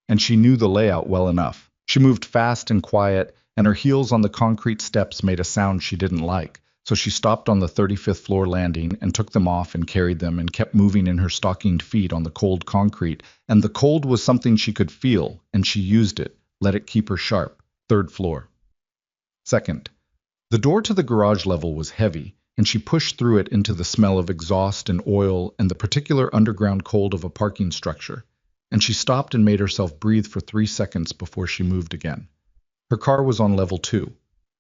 and she knew the layout well enough. She moved fast and quiet, and her heels on the concrete steps made a sound she didn't like, so she stopped on the 35th floor landing and took them off and carried them and kept moving in her stockinged feet on the cold concrete, and the cold was something she could feel, and she used it, let it keep her sharp. 3rd floor. 2nd. The door to the garage level was heavy, and she pushed through it into the smell of exhaust and oil and the particular underground cold of a parking structure, and she stopped and made herself breathe for 3 seconds before she moved again. Her car was on level 2.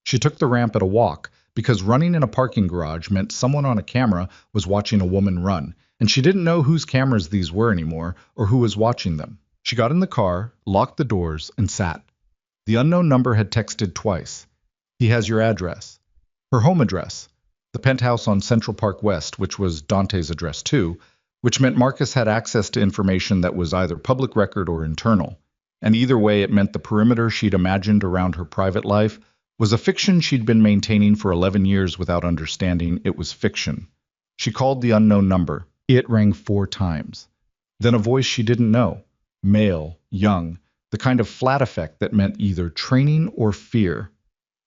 She took the ramp at a walk, because running in a parking garage meant someone on a camera was watching a woman run, and she didn't know whose cameras these were anymore or who was watching them. She got in the car, locked the doors, and sat. The unknown number had texted twice. He has your address. Her home address. The penthouse on Central Park West, which was Dante's address too, which meant Marcus had access to information that was either public record or internal. And either way, it meant the perimeter she'd imagined around her private life was a fiction she'd been maintaining for 11 years without understanding it was fiction. She called the unknown number. It rang 4 times. Then a voice she didn't know. Male, young, the kind of flat effect that meant either training or fear.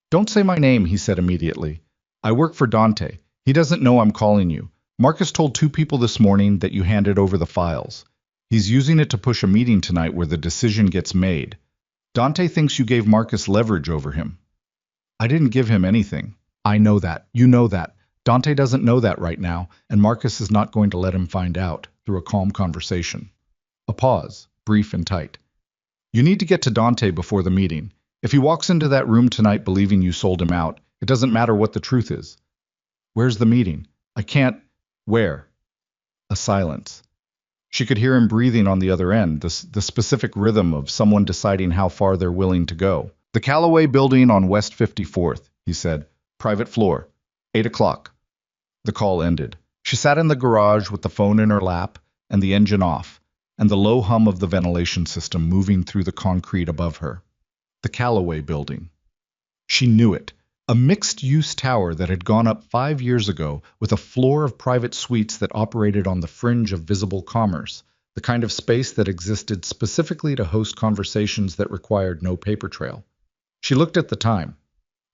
Don't say my name, he said immediately. I work for Dante. He doesn't know I'm calling you. Marcus told 2 people this morning that you handed over the files. He's using it to push a meeting tonight where the decision gets made. Dante thinks you gave Marcus leverage over him. I didn't give him anything. I know that. You know that. Dante doesn't know that right now, and Marcus is not going to let him find out through a calm conversation. A pause, brief and tight. You need to get to Dante before the meeting. If he walks into that room tonight believing you sold him out, it doesn't matter what the truth is. Where's the meeting? I can't. Where? A silence. She could hear him breathing on the other end, the specific rhythm of someone deciding how far they're willing to go. The Callaway building on West 54th, he said. Private floor. 8 o'clock. The call ended. She sat in the garage with the phone in her lap and the engine off, and the low hum of the ventilation system moving through the concrete above her. The Callaway building. She knew it. A mixed-use tower that had gone up 5 years ago with a floor of private suites that operated on the fringe of visible commerce, the kind of space that existed specifically to host conversations that required no paper trail. She looked at the time.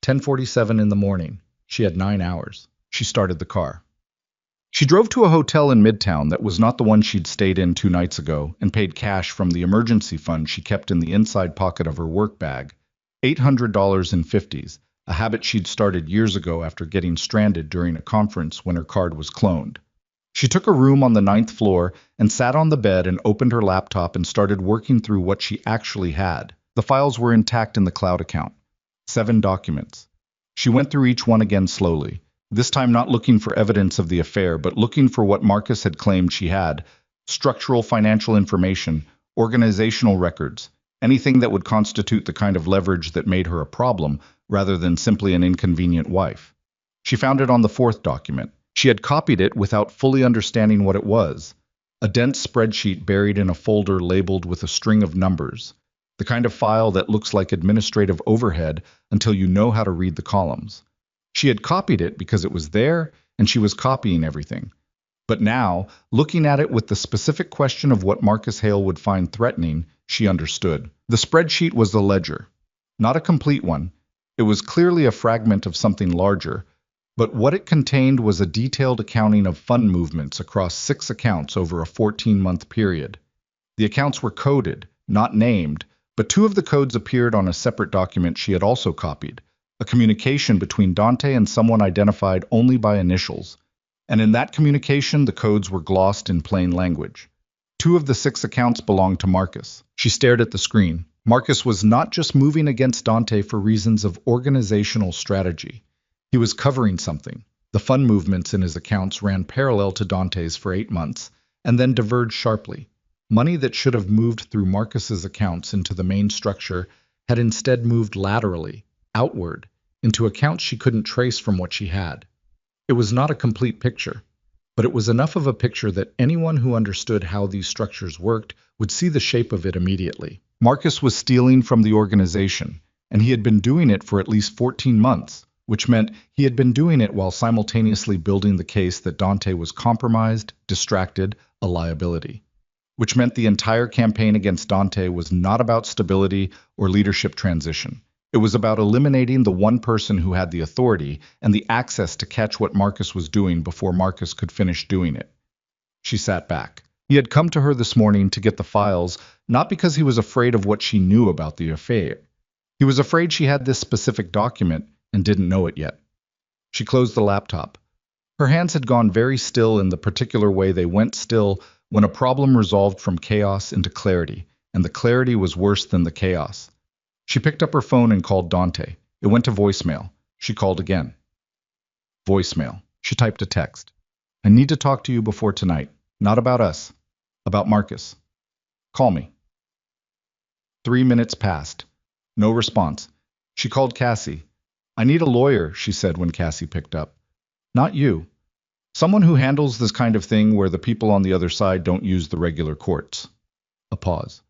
10:47 in the morning. She had 9 hours. She started the car. She drove to a hotel in Midtown that was not the one she'd stayed in 2 nights ago and paid cash from the emergency fund she kept in the inside pocket of her work bag. $800 in 50s, a habit she'd started years ago after getting stranded during a conference when her card was cloned. She took a room on the 9th floor and sat on the bed and opened her laptop and started working through what she actually had. The files were intact in the cloud account. 7 documents. She went through each one again slowly, this time not looking for evidence of the affair, but looking for what Marcus had claimed she had: structural financial information, organizational records, anything that would constitute the kind of leverage that made her a problem rather than simply an inconvenient wife. She found it on the 4th document. She had copied it without fully understanding what it was. A dense spreadsheet buried in a folder labeled with a string of numbers. The kind of file that looks like administrative overhead until you know how to read the columns. She had copied it because it was there, and she was copying everything. But now, looking at it with the specific question of what Marcus Hale would find threatening, she understood. The spreadsheet was the ledger. Not a complete one. It was clearly a fragment of something larger, but what it contained was a detailed accounting of fund movements across 6 accounts over a 14-month period. The accounts were coded, not named, But two of the codes appeared on a separate document she had also copied, a communication between Dante and someone identified only by initials. And in that communication, the codes were glossed in plain language. Two of the 6 accounts belonged to Marcus. She stared at the screen. Marcus was not just moving against Dante for reasons of organizational strategy. He was covering something. The fund movements in his accounts ran parallel to Dante's for 8 months, and then diverged sharply. Money that should have moved through Marcus's accounts into the main structure had instead moved laterally, outward, into accounts she couldn't trace from what she had. It was not a complete picture, but it was enough of a picture that anyone who understood how these structures worked would see the shape of it immediately. Marcus was stealing from the organization, and he had been doing it for at least 14 months, which meant he had been doing it while simultaneously building the case that Dante was compromised, distracted, a liability. Which meant the entire campaign against Dante was not about stability or leadership transition. It was about eliminating the one person who had the authority and the access to catch what Marcus was doing before Marcus could finish doing it. She sat back. He had come to her this morning to get the files, not because he was afraid of what she knew about the affair. He was afraid she had this specific document and didn't know it yet. She closed the laptop. Her hands had gone very still in the particular way they went still when a problem resolved from chaos into clarity, and the clarity was worse than the chaos. She picked up her phone and called Dante. It went to voicemail. She called again. Voicemail. She typed a text. I need to talk to you before tonight. Not about us. About Marcus. Call me. 3 minutes passed. No response. She called Cassie. I need a lawyer, she said when Cassie picked up. Not you. Someone who handles this kind of thing where the people on the other side don't use the regular courts. A pause.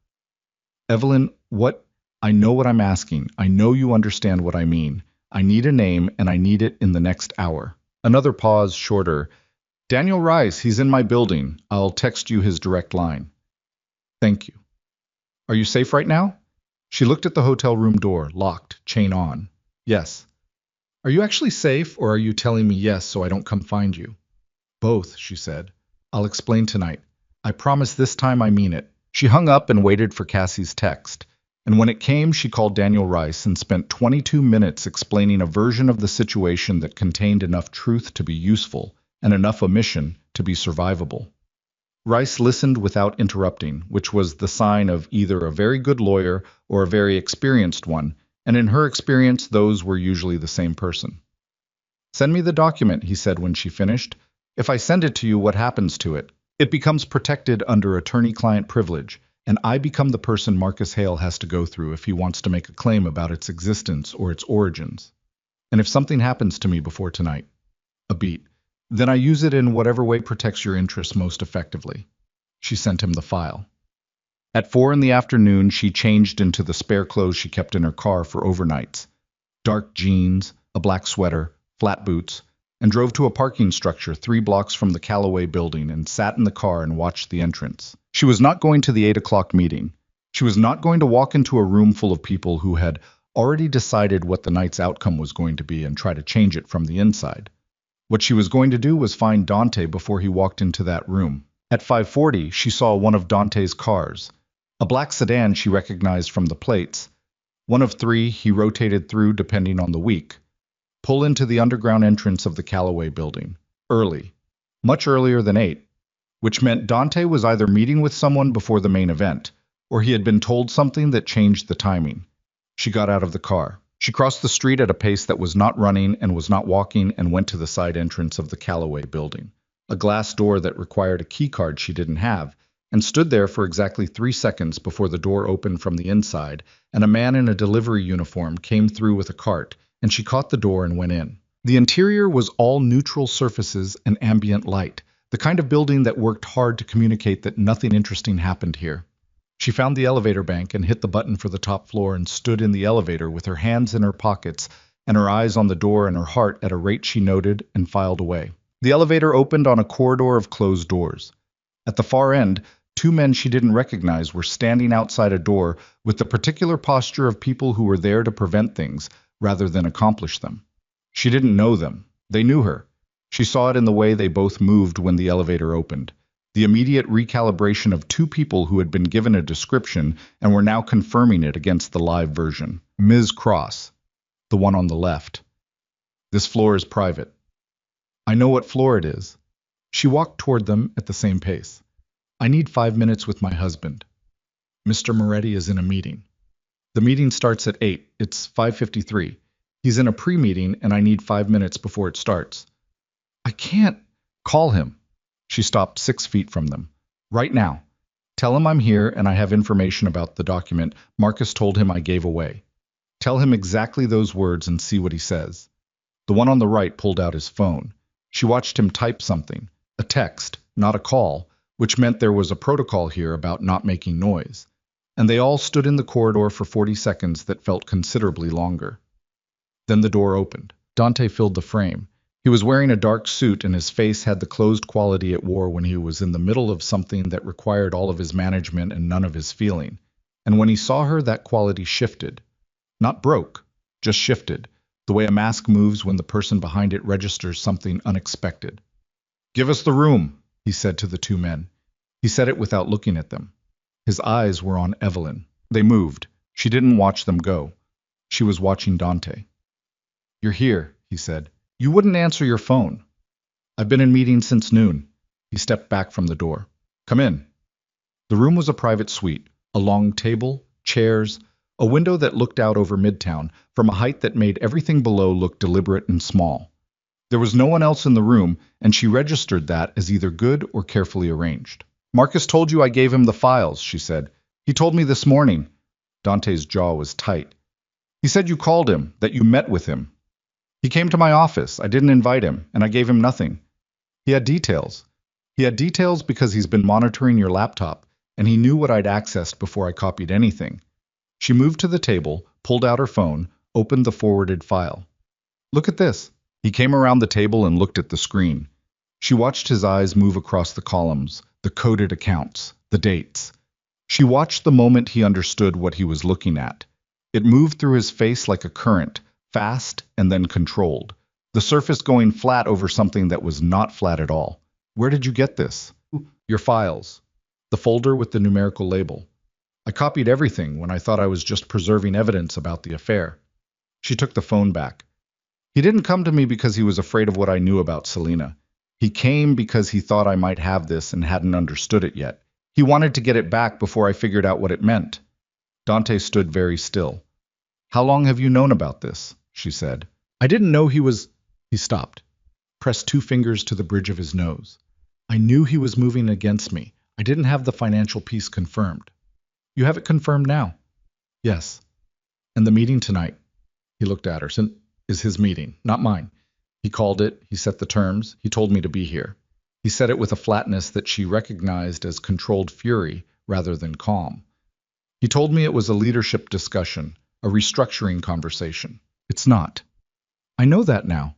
Evelyn, what? I know what I'm asking. I know you understand what I mean. I need a name, and I need it in the next hour. Another pause, shorter. Daniel Rice, he's in my building. I'll text you his direct line. Thank you. Are you safe right now? She looked at the hotel room door, locked, chain on. Yes. Are you actually safe, or are you telling me yes so I don't come find you? Both, she said. I'll explain tonight. I promise this time I mean it. She hung up and waited for Cassie's text. And when it came, she called Daniel Rice and spent 22 minutes explaining a version of the situation that contained enough truth to be useful and enough omission to be survivable. Rice listened without interrupting, which was the sign of either a very good lawyer or a very experienced one, and in her experience, those were usually the same person. Send me the document, he said when she finished. If I send it to you, what happens to it? It becomes protected under attorney-client privilege, and I become the person Marcus Hale has to go through if he wants to make a claim about its existence or its origins. And if something happens to me before tonight, a beat, then I use it in whatever way protects your interests most effectively. She sent him the file. At 4 in the afternoon, she changed into the spare clothes she kept in her car for overnights. Dark jeans, a black sweater, flat boots, and drove to a parking structure 3 blocks from the Callaway building and sat in the car and watched the entrance. She was not going to the 8 o'clock meeting. She was not going to walk into a room full of people who had already decided what the night's outcome was going to be and try to change it from the inside. What she was going to do was find Dante before he walked into that room. At 5:40, she saw one of Dante's cars. A black sedan she recognized from the plates. One of 3 he rotated through depending on the week. Pull into the underground entrance of the Callaway building. Early. Much earlier than 8. Which meant Dante was either meeting with someone before the main event, or he had been told something that changed the timing. She got out of the car. She crossed the street at a pace that was not running and was not walking and went to the side entrance of the Callaway building, a glass door that required a key card she didn't have, and stood there for exactly 3 seconds before the door opened from the inside, and a man in a delivery uniform came through with a cart, and she caught the door and went in. The interior was all neutral surfaces and ambient light, the kind of building that worked hard to communicate that nothing interesting happened here. She found the elevator bank and hit the button for the top floor and stood in the elevator with her hands in her pockets and her eyes on the door and her heart at a rate she noted and filed away. The elevator opened on a corridor of closed doors. At the far end, 2 men she didn't recognize were standing outside a door with the particular posture of people who were there to prevent things rather than accomplish them. She didn't know them. They knew her. She saw it in the way they both moved when the elevator opened. The immediate recalibration of two people who had been given a description and were now confirming it against the live version. Ms. Cross, the one on the left. This floor is private. I know what floor it is. She walked toward them at the same pace. I need 5 minutes with my husband. Mr. Moretti is in a meeting. The meeting starts at 8. It's 5:53. He's in a pre-meeting and I need 5 minutes before it starts. I can't call him. She stopped 6 feet from them. Right now. Tell him I'm here and I have information about the document Marcus told him I gave away. Tell him exactly those words and see what he says. The one on the right pulled out his phone. She watched him type something, a text, not a call, which meant there was a protocol here about not making noise. And they all stood in the corridor for 40 seconds that felt considerably longer. Then the door opened. Dante filled the frame. He was wearing a dark suit and his face had the closed quality it wore when he was in the middle of something that required all of his management and none of his feeling. And when he saw her, that quality shifted. Not broke, just shifted, the way a mask moves when the person behind it registers something unexpected. Give us the room, he said to the two men. He said it without looking at them. His eyes were on Evelyn. They moved. She didn't watch them go. She was watching Dante. You're here, he said. You wouldn't answer your phone. I've been in meetings since noon. He stepped back from the door. Come in. The room was a private suite, a long table, chairs, a window that looked out over Midtown from a height that made everything below look deliberate and small. There was no one else in the room, and she registered that as either good or carefully arranged. Marcus told you I gave him the files, she said. He told me this morning. Dante's jaw was tight. He said you called him, that you met with him. He came to my office. I didn't invite him, and I gave him nothing. He had details. He had details because he's been monitoring your laptop, and he knew what I'd accessed before I copied anything. She moved to the table, pulled out her phone, opened the forwarded file. Look at this. He came around the table and looked at the screen. She watched his eyes move across the columns, the coded accounts, the dates. She watched the moment he understood what he was looking at. It moved through his face like a current, fast and then controlled, the surface going flat over something that was not flat at all. Where did you get this? Your files. The folder with the numerical label. I copied everything when I thought I was just preserving evidence about the affair. She took the phone back. He didn't come to me because he was afraid of what I knew about Selena. He came because he thought I might have this and hadn't understood it yet. He wanted to get it back before I figured out what it meant. Dante stood very still. How long have you known about this? She said. I didn't know he was... He stopped, pressed 2 fingers to the bridge of his nose. I knew he was moving against me. I didn't have the financial piece confirmed. You have it confirmed now? Yes. And the meeting tonight? He looked at her. Is his meeting, not mine. He called it, he set the terms, he told me to be here. He said it with a flatness that she recognized as controlled fury rather than calm. He told me it was a leadership discussion, a restructuring conversation. It's not. I know that now.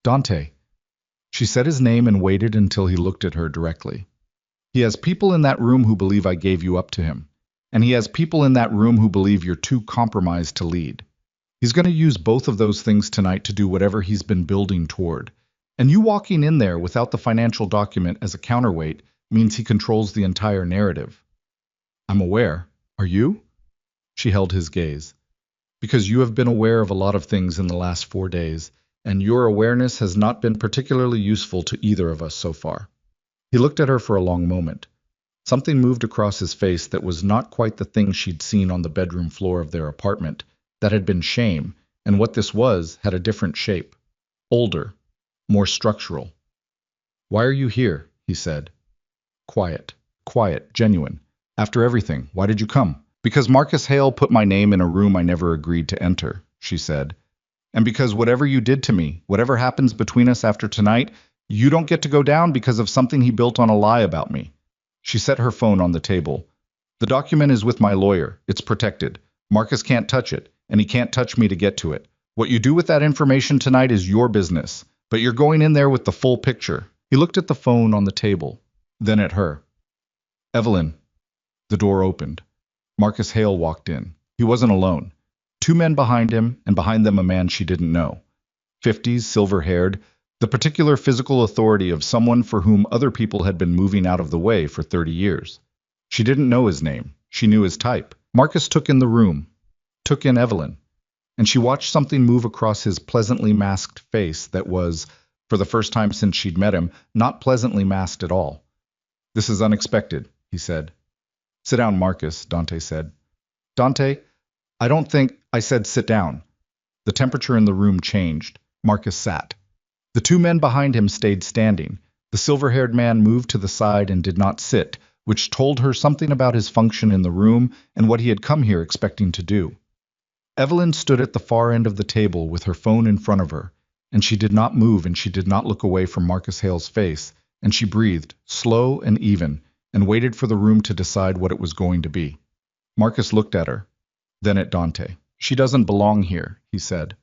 Dante. She said his name and waited until he looked at her directly. He has people in that room who believe I gave you up to him. And he has people in that room who believe you're too compromised to lead. He's going to use both of those things tonight to do whatever he's been building toward. And you walking in there without the financial document as a counterweight means he controls the entire narrative. I'm aware. Are you? She held his gaze. Because you have been aware of a lot of things in the last 4 days, and your awareness has not been particularly useful to either of us so far. He looked at her for a long moment. Something moved across his face that was not quite the thing she'd seen on the bedroom floor of their apartment. That had been shame, and what this was had a different shape. Older, more structural. Why are you here? He said. Quiet, genuine. After everything, why did you come? Because Marcus Hale put my name in a room I never agreed to enter, she said. And because whatever you did to me, whatever happens between us after tonight, you don't get to go down because of something he built on a lie about me. She set her phone on the table. The document is with my lawyer. It's protected. Marcus can't touch it, and he can't touch me to get to it. What you do with that information tonight is your business, but you're going in there with the full picture. He looked at the phone on the table, then at her. Evelyn. The door opened. Marcus Hale walked in. He wasn't alone. 2 men behind him, and behind them a man she didn't know. 50s, silver-haired, The particular physical authority of someone for whom other people had been moving out of the way for 30 years. She didn't know his name. She knew his type. Marcus took in the room, took in Evelyn, and she watched something move across his pleasantly masked face that was, for the first time since she'd met him, not pleasantly masked at all. "This is unexpected," he said. "Sit down, Marcus," Dante said. "Dante, I don't think I said sit down." The temperature in the room changed. Marcus sat. The two men behind him stayed standing. The silver-haired man moved to the side and did not sit, which told her something about his function in the room and what he had come here expecting to do. Evelyn stood at the far end of the table with her phone in front of her, and she did not move and she did not look away from Marcus Hale's face, and she breathed, slow and even, and waited for the room to decide what it was going to be. Marcus looked at her, then at Dante. "She doesn't belong here," he said.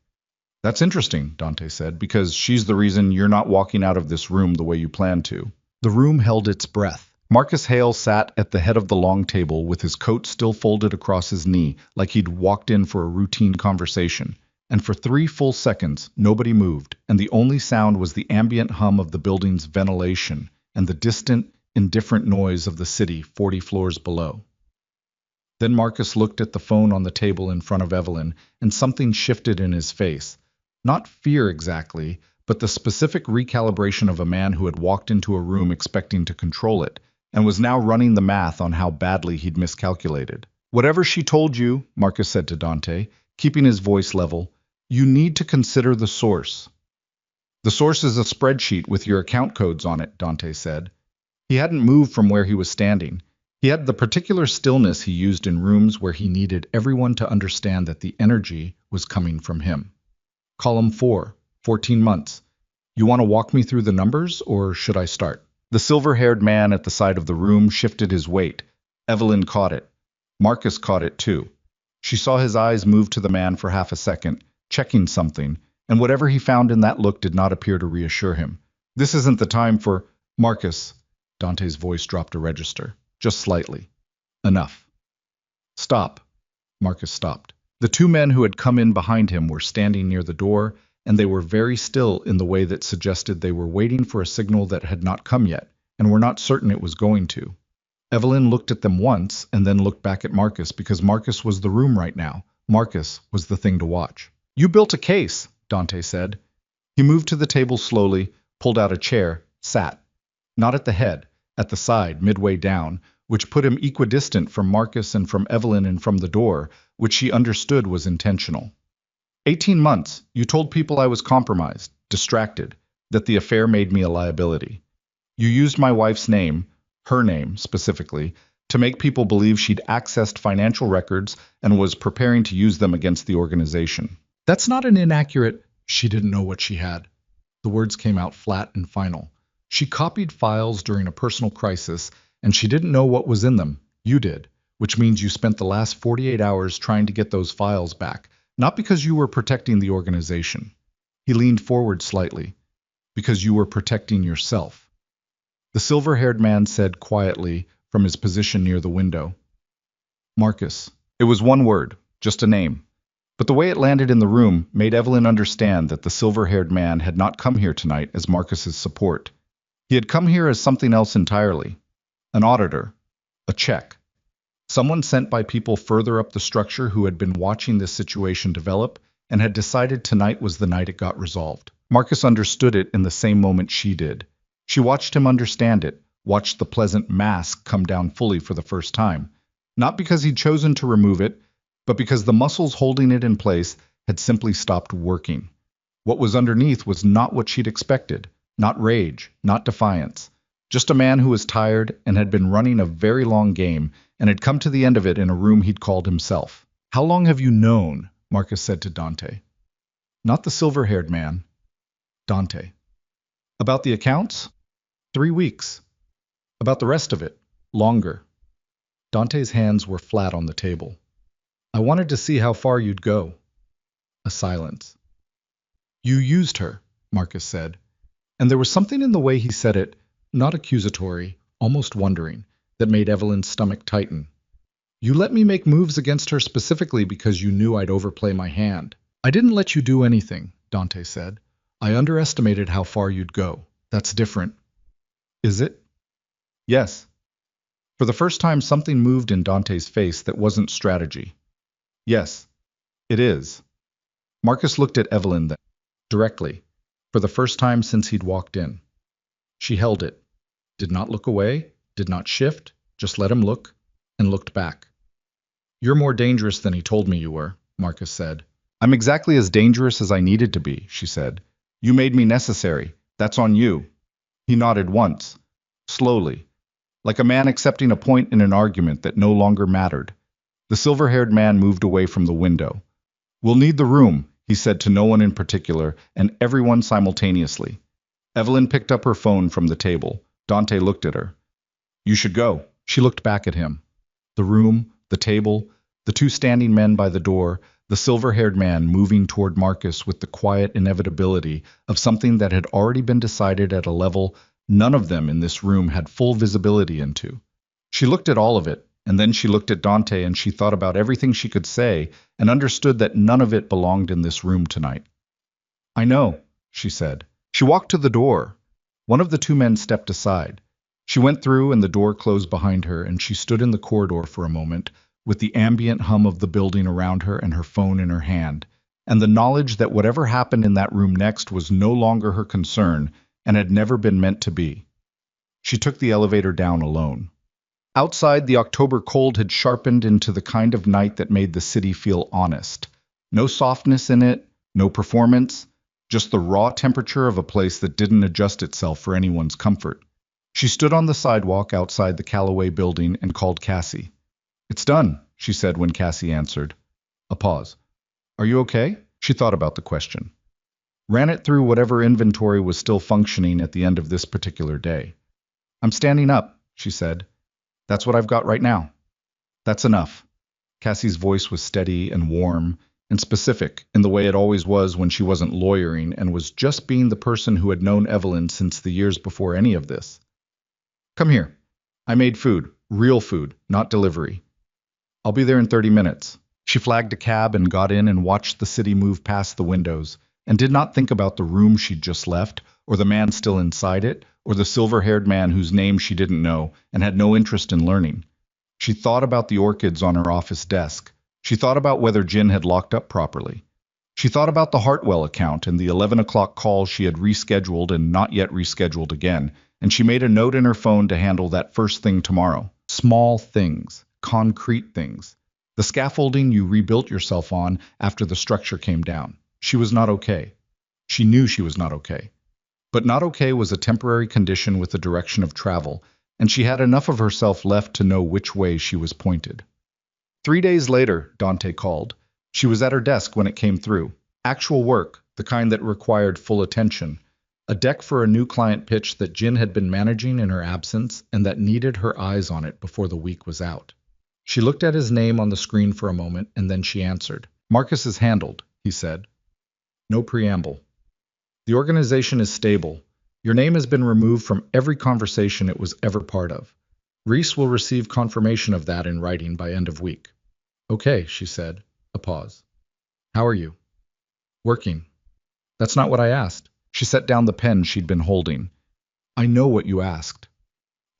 "That's interesting," Dante said, "because she's the reason you're not walking out of this room the way you planned to." The room held its breath. Marcus Hale sat at the head of the long table with his coat still folded across his knee like he'd walked in for a routine conversation, and for 3 full seconds nobody moved, and the only sound was the ambient hum of the building's ventilation and the distant, indifferent noise of the city 40 floors below. Then Marcus looked at the phone on the table in front of Evelyn, and something shifted in his face. Not fear exactly, but the specific recalibration of a man who had walked into a room expecting to control it, and was now running the math on how badly he'd miscalculated. "Whatever she told you," Marcus said to Dante, keeping his voice level, "you need to consider the source." "The source is a spreadsheet with your account codes on it," Dante said. He hadn't moved from where he was standing. He had the particular stillness he used in rooms where he needed everyone to understand that the energy was coming from him. "Column 4, 14 months. You want to walk me through the numbers, or should I start?" The silver-haired man at the side of the room shifted his weight. Evelyn caught it. Marcus caught it too. She saw his eyes move to the man for half a second, checking something, and whatever he found in that look did not appear to reassure him. "This isn't the time for—" "Marcus," Dante's voice dropped a register, just slightly. "Enough." "Stop." Marcus stopped. The two men who had come in behind him were standing near the door, and they were very still in the way that suggested they were waiting for a signal that had not come yet, and were not certain it was going to. Evelyn looked at them once, and then looked back at Marcus, because Marcus was the room right now. Marcus was the thing to watch. "You built a case," Dante said. He moved to the table slowly, pulled out a chair, sat. Not at the head, at the side, midway down, which put him equidistant from Marcus and from Evelyn and from the door, which she understood was intentional. 18 months, you told people I was compromised, distracted, that the affair made me a liability. You used my wife's name, her name specifically, to make people believe she'd accessed financial records and was preparing to use them against the organization. That's not an inaccurate— She didn't know what she had. The words came out flat and final. She copied files during a personal crisis, and she didn't know what was in them. You did, which means you spent the last 48 hours trying to get those files back. Not because you were protecting the organization. He leaned forward slightly. Because you were protecting yourself. The silver-haired man said quietly from his position near the window. "Marcus." It was one word, just a name. But the way it landed in the room made Evelyn understand that the silver-haired man had not come here tonight as Marcus's support. He had come here as something else entirely. An auditor. A check. Someone sent by people further up the structure who had been watching this situation develop and had decided tonight was the night it got resolved. Marcus understood it in the same moment she did. She watched him understand it, watched the pleasant mask come down fully for the first time. Not because he'd chosen to remove it, but because the muscles holding it in place had simply stopped working. What was underneath was not what she'd expected. Not rage, not defiance. Just a man who was tired and had been running a very long game and had come to the end of it in a room he'd called himself. "How long have you known?" Marcus said to Dante. Not the silver-haired man. Dante. "About the accounts?" 3 weeks. "About the rest of it?" "Longer." Dante's hands were flat on the table. "I wanted to see how far you'd go." A silence. "You used her," Marcus said. And there was something in the way he said it, not accusatory, almost wondering, that made Evelyn's stomach tighten. "You let me make moves against her specifically because you knew I'd overplay my hand." "I didn't let you do anything," Dante said. I underestimated how far you'd go. That's different. Is it? Yes. For the first time, something moved in Dante's face that wasn't strategy. Yes, it is. Marcus looked at Evelyn then, directly, for the first time since he'd walked in. She held it, did not look away, did not shift, just let him look, and looked back. You're more dangerous than he told me you were, Marcus said. I'm exactly as dangerous as I needed to be, she said. You made me necessary. That's on you. He nodded once, slowly, like a man accepting a point in an argument that no longer mattered. The silver-haired man moved away from the window. We'll need the room, he said to no one in particular, and everyone simultaneously. Evelyn picked up her phone from the table. Dante looked at her. You should go. She looked back at him. The room, the table, the two standing men by the door, the silver-haired man moving toward Marcus with the quiet inevitability of something that had already been decided at a level none of them in this room had full visibility into. She looked at all of it, and then she looked at Dante and she thought about everything she could say and understood that none of it belonged in this room tonight. I know, she said. She walked to the door. One of the two men stepped aside. She went through and the door closed behind her, and she stood in the corridor for a moment, with the ambient hum of the building around her and her phone in her hand, and the knowledge that whatever happened in that room next was no longer her concern and had never been meant to be. She took the elevator down alone. Outside, the October cold had sharpened into the kind of night that made the city feel honest. No softness in it, no performance, just the raw temperature of a place that didn't adjust itself for anyone's comfort. She stood on the sidewalk outside the Callaway building and called Cassie. It's done, she said when Cassie answered. A pause. Are you okay? She thought about the question. Ran it through whatever inventory was still functioning at the end of this particular day. I'm standing up, she said. That's what I've got right now. That's enough. Cassie's voice was steady and warm and specific in the way it always was when she wasn't lawyering and was just being the person who had known Evelyn since the years before any of this. Come here. I made food, real food, not delivery. I'll be there in 30 minutes. She flagged a cab and got in and watched the city move past the windows and did not think about the room she'd just left or the man still inside it or the silver-haired man whose name she didn't know and had no interest in learning. She thought about the orchids on her office desk. She thought about whether Jin had locked up properly. She thought about the Hartwell account and the 11 o'clock call she had rescheduled and not yet rescheduled again, and she made a note in her phone to handle that first thing tomorrow. Small things, concrete things. The scaffolding you rebuilt yourself on after the structure came down. She was not okay. She knew she was not okay. But not okay was a temporary condition with the direction of travel, and she had enough of herself left to know which way she was pointed. 3 days later, Dante called. She was at her desk when it came through. Actual work, the kind that required full attention. A deck for a new client pitch that Jin had been managing in her absence and that needed her eyes on it before the week was out. She looked at his name on the screen for a moment, and then she answered. Marcus is handled, he said. No preamble. The organization is stable. Your name has been removed from every conversation it was ever part of. Reese will receive confirmation of that in writing by end of week. Okay, she said. A pause. How are you? Working. That's not what I asked. She set down the pen she'd been holding. I know what you asked.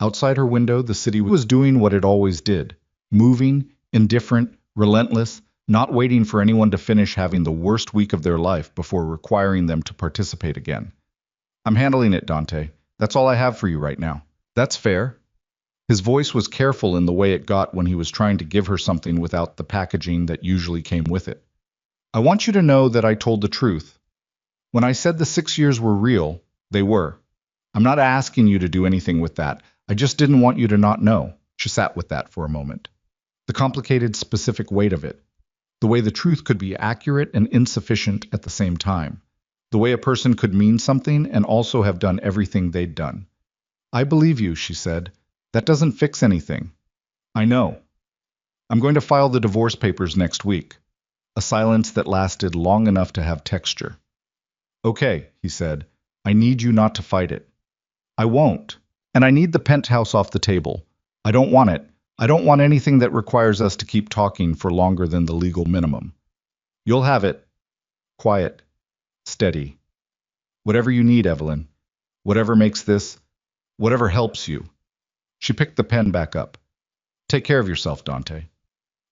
Outside her window, the city was doing what it always did. Moving, indifferent, relentless, not waiting for anyone to finish having the worst week of their life before requiring them to participate again. I'm handling it, Dante. That's all I have for you right now. That's fair. His voice was careful in the way it got when he was trying to give her something without the packaging that usually came with it. I want you to know that I told the truth. When I said the 6 years were real, they were. I'm not asking you to do anything with that. I just didn't want you to not know. She sat with that for a moment. The complicated, specific weight of it. The way the truth could be accurate and insufficient at the same time. The way a person could mean something and also have done everything they'd done. I believe you, she said. That doesn't fix anything. I know. I'm going to file the divorce papers next week. A silence that lasted long enough to have texture. Okay, he said. I need you not to fight it. I won't. And I need the penthouse off the table. I don't want it. I don't want anything that requires us to keep talking for longer than the legal minimum. You'll have it. Quiet. Steady. Whatever you need, Evelyn. Whatever makes this, whatever helps you. She picked the pen back up. Take care of yourself, Dante.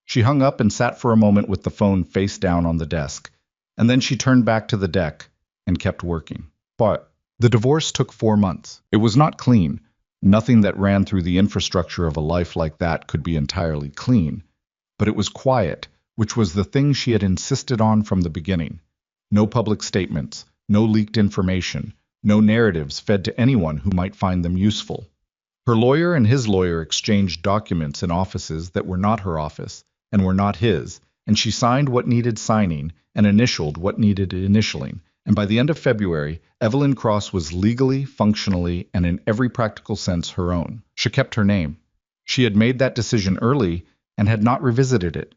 She hung up and sat for a moment with the phone face down on the desk, and then she turned back to the deck and kept working. But the divorce took 4 months. It was not clean. Nothing that ran through the infrastructure of a life like that could be entirely clean. But it was quiet, which was the thing she had insisted on from the beginning. No public statements, no leaked information, no narratives fed to anyone who might find them useful. Her lawyer and his lawyer exchanged documents in offices that were not her office and were not his, and she signed what needed signing and initialed what needed initialing. And by the end of February, Evelyn Cross was legally, functionally, and in every practical sense her own. She kept her name. She had made that decision early and had not revisited it.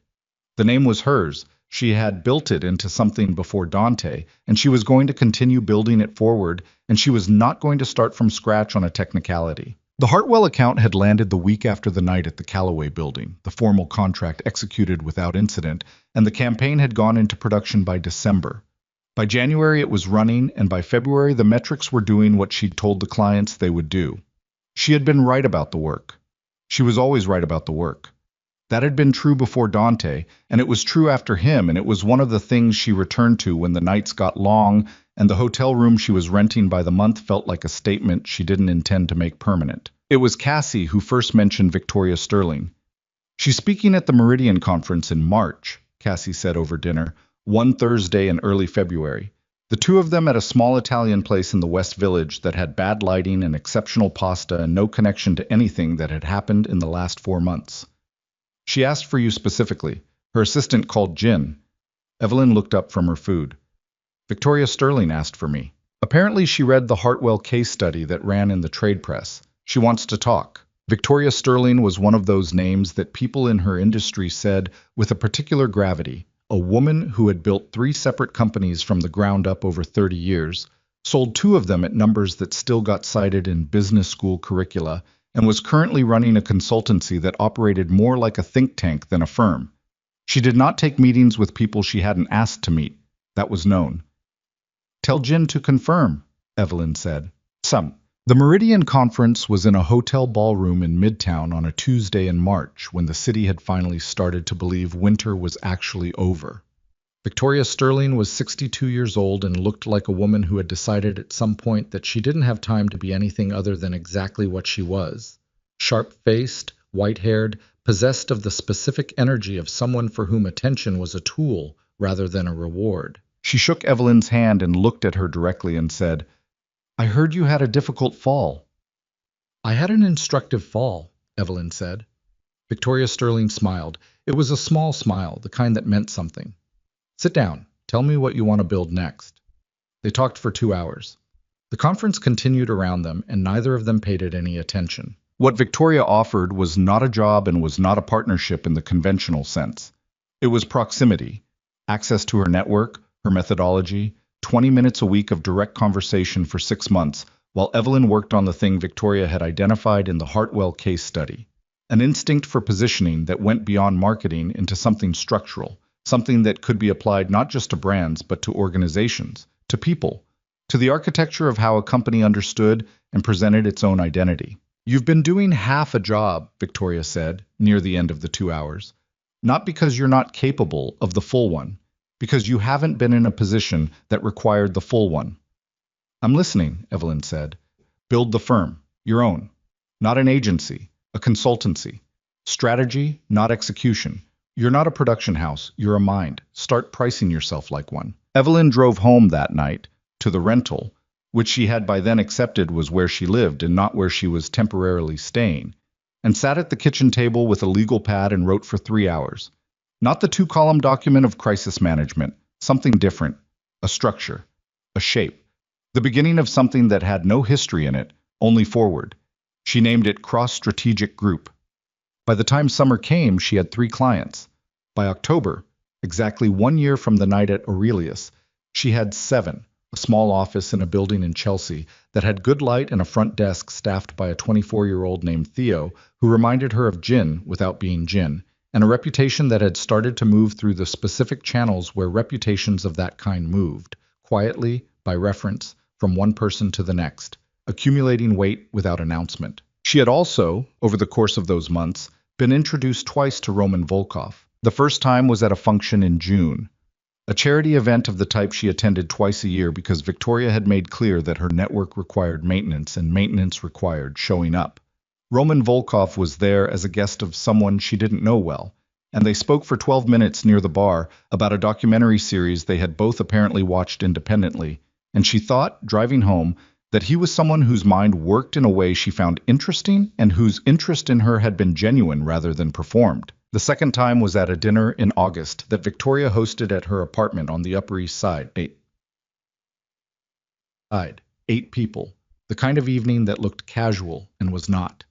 The name was hers. She had built it into something before Dante, and she was going to continue building it forward, and she was not going to start from scratch on a technicality. The Hartwell account had landed the week after the night at the Callaway building, the formal contract executed without incident, and the campaign had gone into production by December. By January it was running, and by February the metrics were doing what she'd told the clients they would do. She had been right about the work. She was always right about the work. That had been true before Dante, and it was true after him, and it was one of the things she returned to when the nights got long and the hotel room she was renting by the month felt like a statement she didn't intend to make permanent. It was Cassie who first mentioned Victoria Sterling. She's speaking at the Meridian Conference in March, Cassie said over dinner, one Thursday in early February. The two of them at a small Italian place in the West Village that had bad lighting and exceptional pasta and no connection to anything that had happened in the last 4 months. She asked for you specifically. Her assistant called Gin. Evelyn looked up from her food. Victoria Sterling asked for me. Apparently she read the Hartwell case study that ran in the trade press. She wants to talk. Victoria Sterling was one of those names that people in her industry said with a particular gravity. A woman who had built 3 separate companies from the ground up over 30 years, sold 2 of them at numbers that still got cited in business school curricula, and was currently running a consultancy that operated more like a think tank than a firm. She did not take meetings with people she hadn't asked to meet. That was known. Tell Gin to confirm, Evelyn said. The Meridian Conference was in a hotel ballroom in Midtown on a Tuesday in March when the city had finally started to believe winter was actually over. Victoria Sterling was 62 years old and looked like a woman who had decided at some point that she didn't have time to be anything other than exactly what she was. Sharp-faced, white-haired, possessed of the specific energy of someone for whom attention was a tool rather than a reward. She shook Evelyn's hand and looked at her directly and said, I heard you had a difficult fall. I had an instructive fall, Evelyn said. Victoria Sterling smiled. It was a small smile, the kind that meant something. Sit down. Tell me what you want to build next. They talked for 2 hours. The conference continued around them, and neither of them paid it any attention. What Victoria offered was not a job and was not a partnership in the conventional sense. It was proximity, access to her network, her methodology, 20 minutes a week of direct conversation for 6 months, while Evelyn worked on the thing Victoria had identified in the Hartwell case study. An instinct for positioning that went beyond marketing into something structural, something that could be applied not just to brands but to organizations, to people, to the architecture of how a company understood and presented its own identity. You've been doing half a job, Victoria said, near the end of the 2 hours. Not because you're not capable of the full one, because you haven't been in a position that required the full one. I'm listening, Evelyn said. Build the firm, your own. Not an agency, a consultancy. Strategy, not execution. You're not a production house, you're a mind. Start pricing yourself like one. Evelyn drove home that night, to the rental, which she had by then accepted was where she lived and not where she was temporarily staying, and sat at the kitchen table with a legal pad and wrote for 3 hours. Not the 2-column document of crisis management, something different, a structure, a shape, the beginning of something that had no history in it, only forward. She named it Cross Strategic Group. By the time summer came, she had 3 clients. By October, exactly 1 year from the night at Aurelius, she had 7, a small office in a building in Chelsea that had good light and a front desk staffed by a 24-year-old named Theo who reminded her of Gin without being Gin, and a reputation that had started to move through the specific channels where reputations of that kind moved, quietly, by reference, from one person to the next, accumulating weight without announcement. She had also, over the course of those months, been introduced twice to Roman Volkov. The first time was at a function in June, a charity event of the type she attended twice a year because Victoria had made clear that her network required maintenance and maintenance required showing up. Roman Volkov was there as a guest of someone she didn't know well, and they spoke for 12 minutes near the bar about a documentary series they had both apparently watched independently, and she thought, driving home, that he was someone whose mind worked in a way she found interesting and whose interest in her had been genuine rather than performed. The second time was at a dinner in August that Victoria hosted at her apartment on the Upper East Side. Eight people, the kind of evening that looked casual and was not.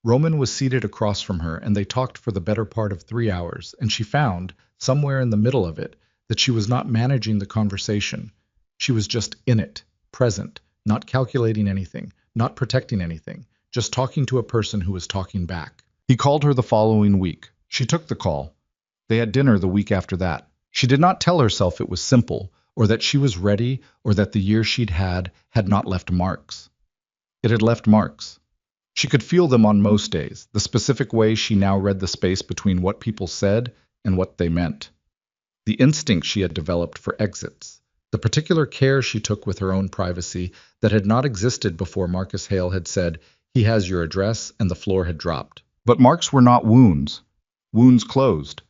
Roman was seated across from her, and they talked for the better part of 3 hours, and she found, somewhere in the middle of it, that she was not managing the conversation. She was just in it, present, not calculating anything, not protecting anything, just talking to a person who was talking back. He called her the following week. She took the call. They had dinner the week after that. She did not tell herself it was simple, or that she was ready, or that the year she'd had not left marks. It had left marks. She could feel them on most days, the specific way she now read the space between what people said and what they meant. The instinct she had developed for exits. The particular care she took with her own privacy that had not existed before Marcus Hale had said, "He has your address," and the floor had dropped. But marks were not wounds. Wounds closed.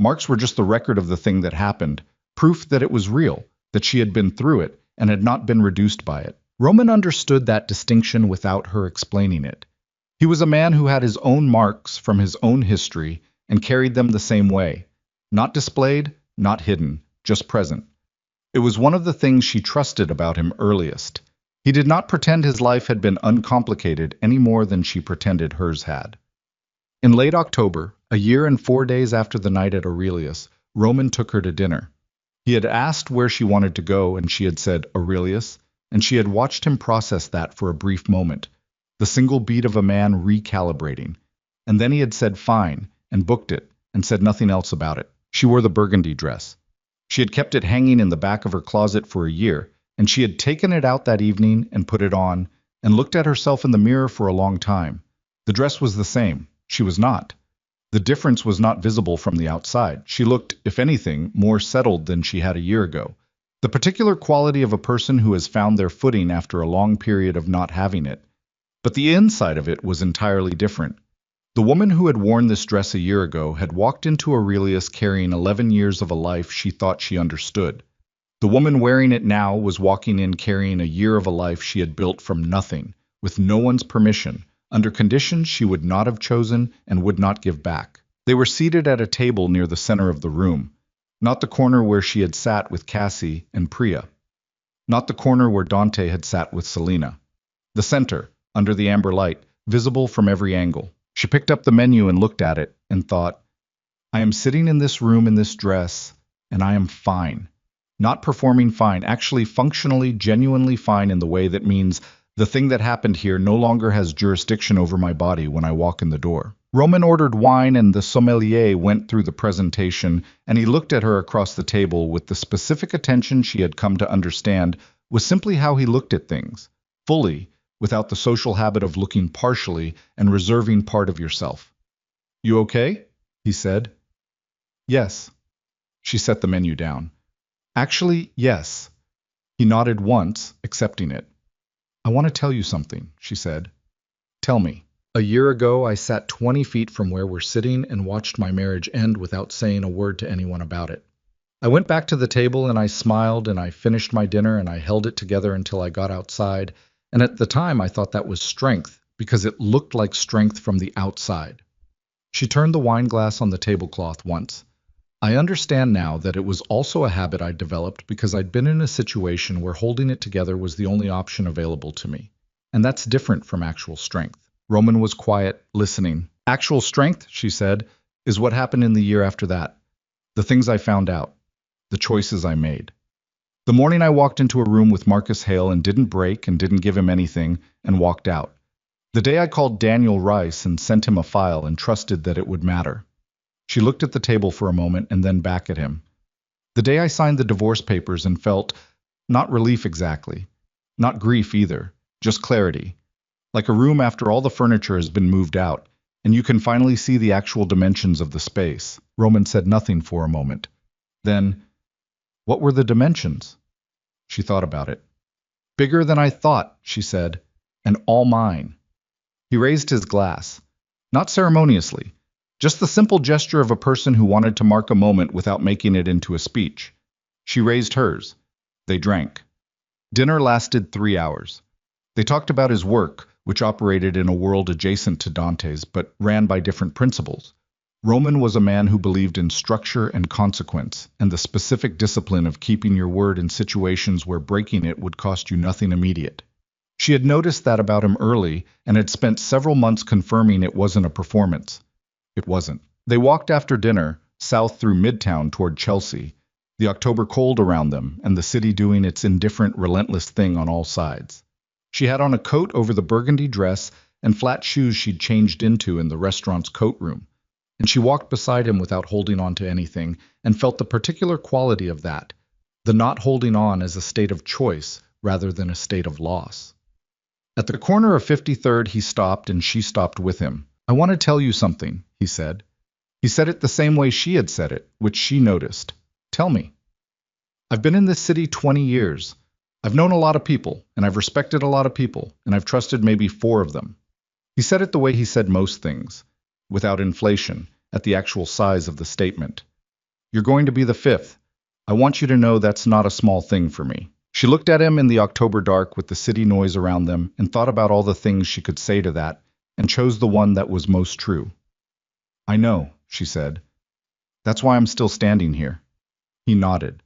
Marks were just the record of the thing that happened, proof that it was real, that she had been through it and had not been reduced by it. Roman understood that distinction without her explaining it. He was a man who had his own marks from his own history and carried them the same way. Not displayed, not hidden, just present. It was one of the things she trusted about him earliest. He did not pretend his life had been uncomplicated any more than she pretended hers had. In late October, a year and 4 days after the night at Aurelius, Roman took her to dinner. He had asked where she wanted to go, and she had said, Aurelius, and she had watched him process that for a brief moment, the single beat of a man recalibrating. And then he had said fine, and booked it, and said nothing else about it. She wore the burgundy dress. She had kept it hanging in the back of her closet for a year, and she had taken it out that evening and put it on, and looked at herself in the mirror for a long time. The dress was the same. She was not. The difference was not visible from the outside. She looked, if anything, more settled than she had a year ago. The particular quality of a person who has found their footing after a long period of not having it. But the inside of it was entirely different. The woman who had worn this dress a year ago had walked into Aurelius carrying 11 years of a life she thought she understood. The woman wearing it now was walking in carrying a year of a life she had built from nothing, with no one's permission, under conditions she would not have chosen and would not give back. They were seated at a table near the center of the room, not the corner where she had sat with Cassie and Priya, not the corner where Dante had sat with Selena. The center, under the amber light, visible from every angle. She picked up the menu and looked at it and thought, I am sitting in this room in this dress, and I am fine. Not performing fine, actually functionally, genuinely fine in the way that means the thing that happened here no longer has jurisdiction over my body when I walk in the door. Roman ordered wine and the sommelier went through the presentation, and he looked at her across the table with the specific attention she had come to understand was simply how he looked at things, fully, without the social habit of looking partially and reserving part of yourself. You okay? He said. Yes. She set the menu down. Actually, yes. He nodded once, accepting it. I want to tell you something, she said. Tell me. A year ago, I sat 20 feet from where we're sitting and watched my marriage end without saying a word to anyone about it. I went back to the table and I smiled and I finished my dinner and I held it together until I got outside. And at the time, I thought that was strength because it looked like strength from the outside. She turned the wine glass on the tablecloth once. I understand now that it was also a habit I'd developed because I'd been in a situation where holding it together was the only option available to me. And that's different from actual strength. Roman was quiet, listening. Actual strength, she said, is what happened in the year after that. The things I found out. The choices I made. The morning I walked into a room with Marcus Hale and didn't break and didn't give him anything and walked out. The day I called Daniel Rice and sent him a file and trusted that it would matter. She looked at the table for a moment and then back at him. The day I signed the divorce papers and felt, not relief exactly, Not grief either, just clarity. Like a room after all the furniture has been moved out, and you can finally see the actual dimensions of the space. Roman said nothing for a moment. Then, what were the dimensions? She thought about it. Bigger than I thought, she said, and all mine. He raised his glass, not ceremoniously, just the simple gesture of a person who wanted to mark a moment without making it into a speech. She raised hers. They drank. Dinner lasted 3 hours. They talked about his work, which operated in a world adjacent to Dante's but ran by different principles. Roman was a man who believed in structure and consequence, and the specific discipline of keeping your word in situations where breaking it would cost you nothing immediate. She had noticed that about him early and had spent several months confirming it wasn't a performance. It wasn't. They walked after dinner, south through Midtown toward Chelsea, the October cold around them and the city doing its indifferent, relentless thing on all sides. She had on a coat over the burgundy dress and flat shoes she'd changed into in the restaurant's coat room, and she walked beside him without holding on to anything and felt the particular quality of that, the not holding on as a state of choice rather than a state of loss. At the corner of 53rd, he stopped and she stopped with him. "I want to tell you something," he said. He said it the same way she had said it, which she noticed. "Tell me." "I've been in this city 20 years. I've known a lot of people, and I've respected a lot of people, and I've trusted maybe 4 of them." He said it the way he said most things, without inflation, at the actual size of the statement. "You're going to be the 5th. I want you to know that's not a small thing for me." She looked at him in the October dark with the city noise around them and thought about all the things she could say to that, and chose the one that was most true. "I know," she said. "That's why I'm still standing here." He nodded.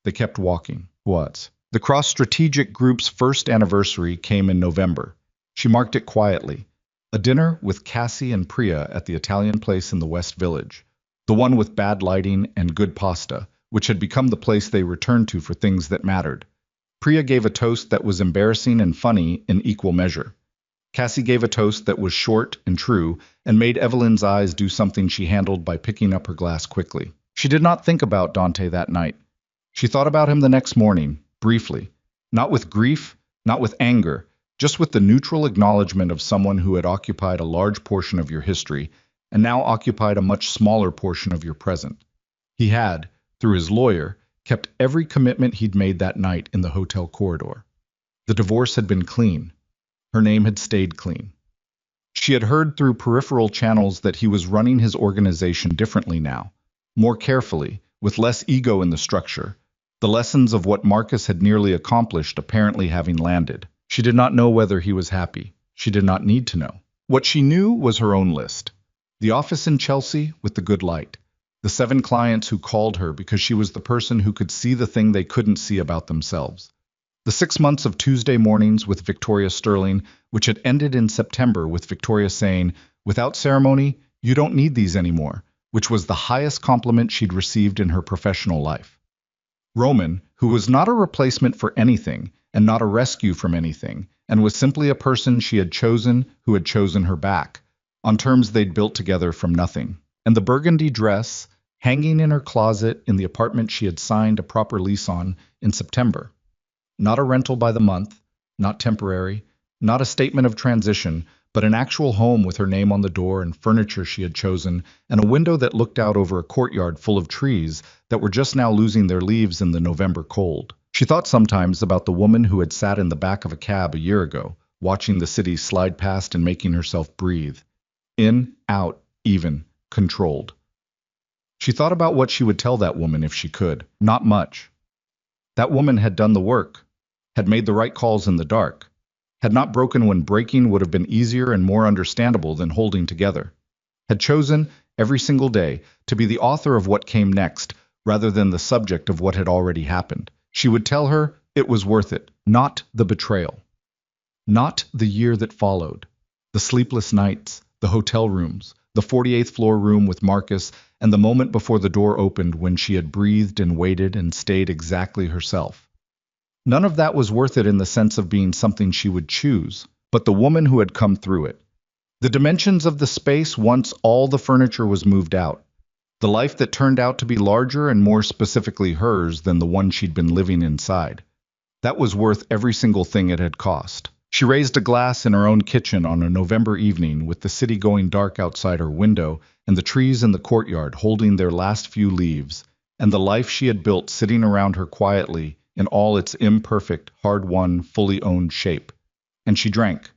They kept walking. What? The Cross Strategic Group's first anniversary came in November. She marked it quietly. A dinner with Cassie and Priya at the Italian place in the West Village, the one with bad lighting and good pasta, which had become the place they returned to for things that mattered. Priya gave a toast that was embarrassing and funny in equal measure. Cassie gave a toast that was short and true and made Evelyn's eyes do something she handled by picking up her glass quickly. She did not think about Dante that night. She thought about him the next morning, briefly, not with grief, not with anger, just with the neutral acknowledgement of someone who had occupied a large portion of your history and now occupied a much smaller portion of your present. He had, through his lawyer, kept every commitment he'd made that night in the hotel corridor. The divorce had been clean. Her name had stayed clean. She had heard through peripheral channels that he was running his organization differently now, more carefully, with less ego in the structure, the lessons of what Marcus had nearly accomplished apparently having landed. She did not know whether he was happy. She did not need to know. What she knew was her own list. The office in Chelsea with the good light. The 7 clients who called her because she was the person who could see the thing they couldn't see about themselves. The 6 months of Tuesday mornings with Victoria Sterling, which had ended in September with Victoria saying, "Without ceremony, you don't need these anymore," which was the highest compliment she'd received in her professional life. Roman, who was not a replacement for anything and not a rescue from anything, and was simply a person she had chosen who had chosen her back, on terms they'd built together from nothing. And the burgundy dress, hanging in her closet in the apartment she had signed a proper lease on in September. Not a rental by the month, not temporary, not a statement of transition, but an actual home with her name on the door and furniture she had chosen, and a window that looked out over a courtyard full of trees that were just now losing their leaves in the November cold. She thought sometimes about the woman who had sat in the back of a cab a year ago, watching the city slide past and making herself breathe. In, out, even, controlled. She thought about what she would tell that woman if she could. Not much. That woman had done the work, had made the right calls in the dark, had not broken when breaking would have been easier and more understandable than holding together, had chosen, every single day, to be the author of what came next, rather than the subject of what had already happened. She would tell her it was worth it, not the betrayal. Not the year that followed, the sleepless nights, the hotel rooms, the 48th floor room with Marcus, and the moment before the door opened when she had breathed and waited and stayed exactly herself. None of that was worth it in the sense of being something she would choose, but the woman who had come through it. The dimensions of the space once all the furniture was moved out. The life that turned out to be larger and more specifically hers than the one she'd been living inside. That was worth every single thing it had cost. She raised a glass in her own kitchen on a November evening with the city going dark outside her window and the trees in the courtyard holding their last few leaves, and the life she had built sitting around her quietly in all its imperfect, hard-won, fully owned shape. And she drank.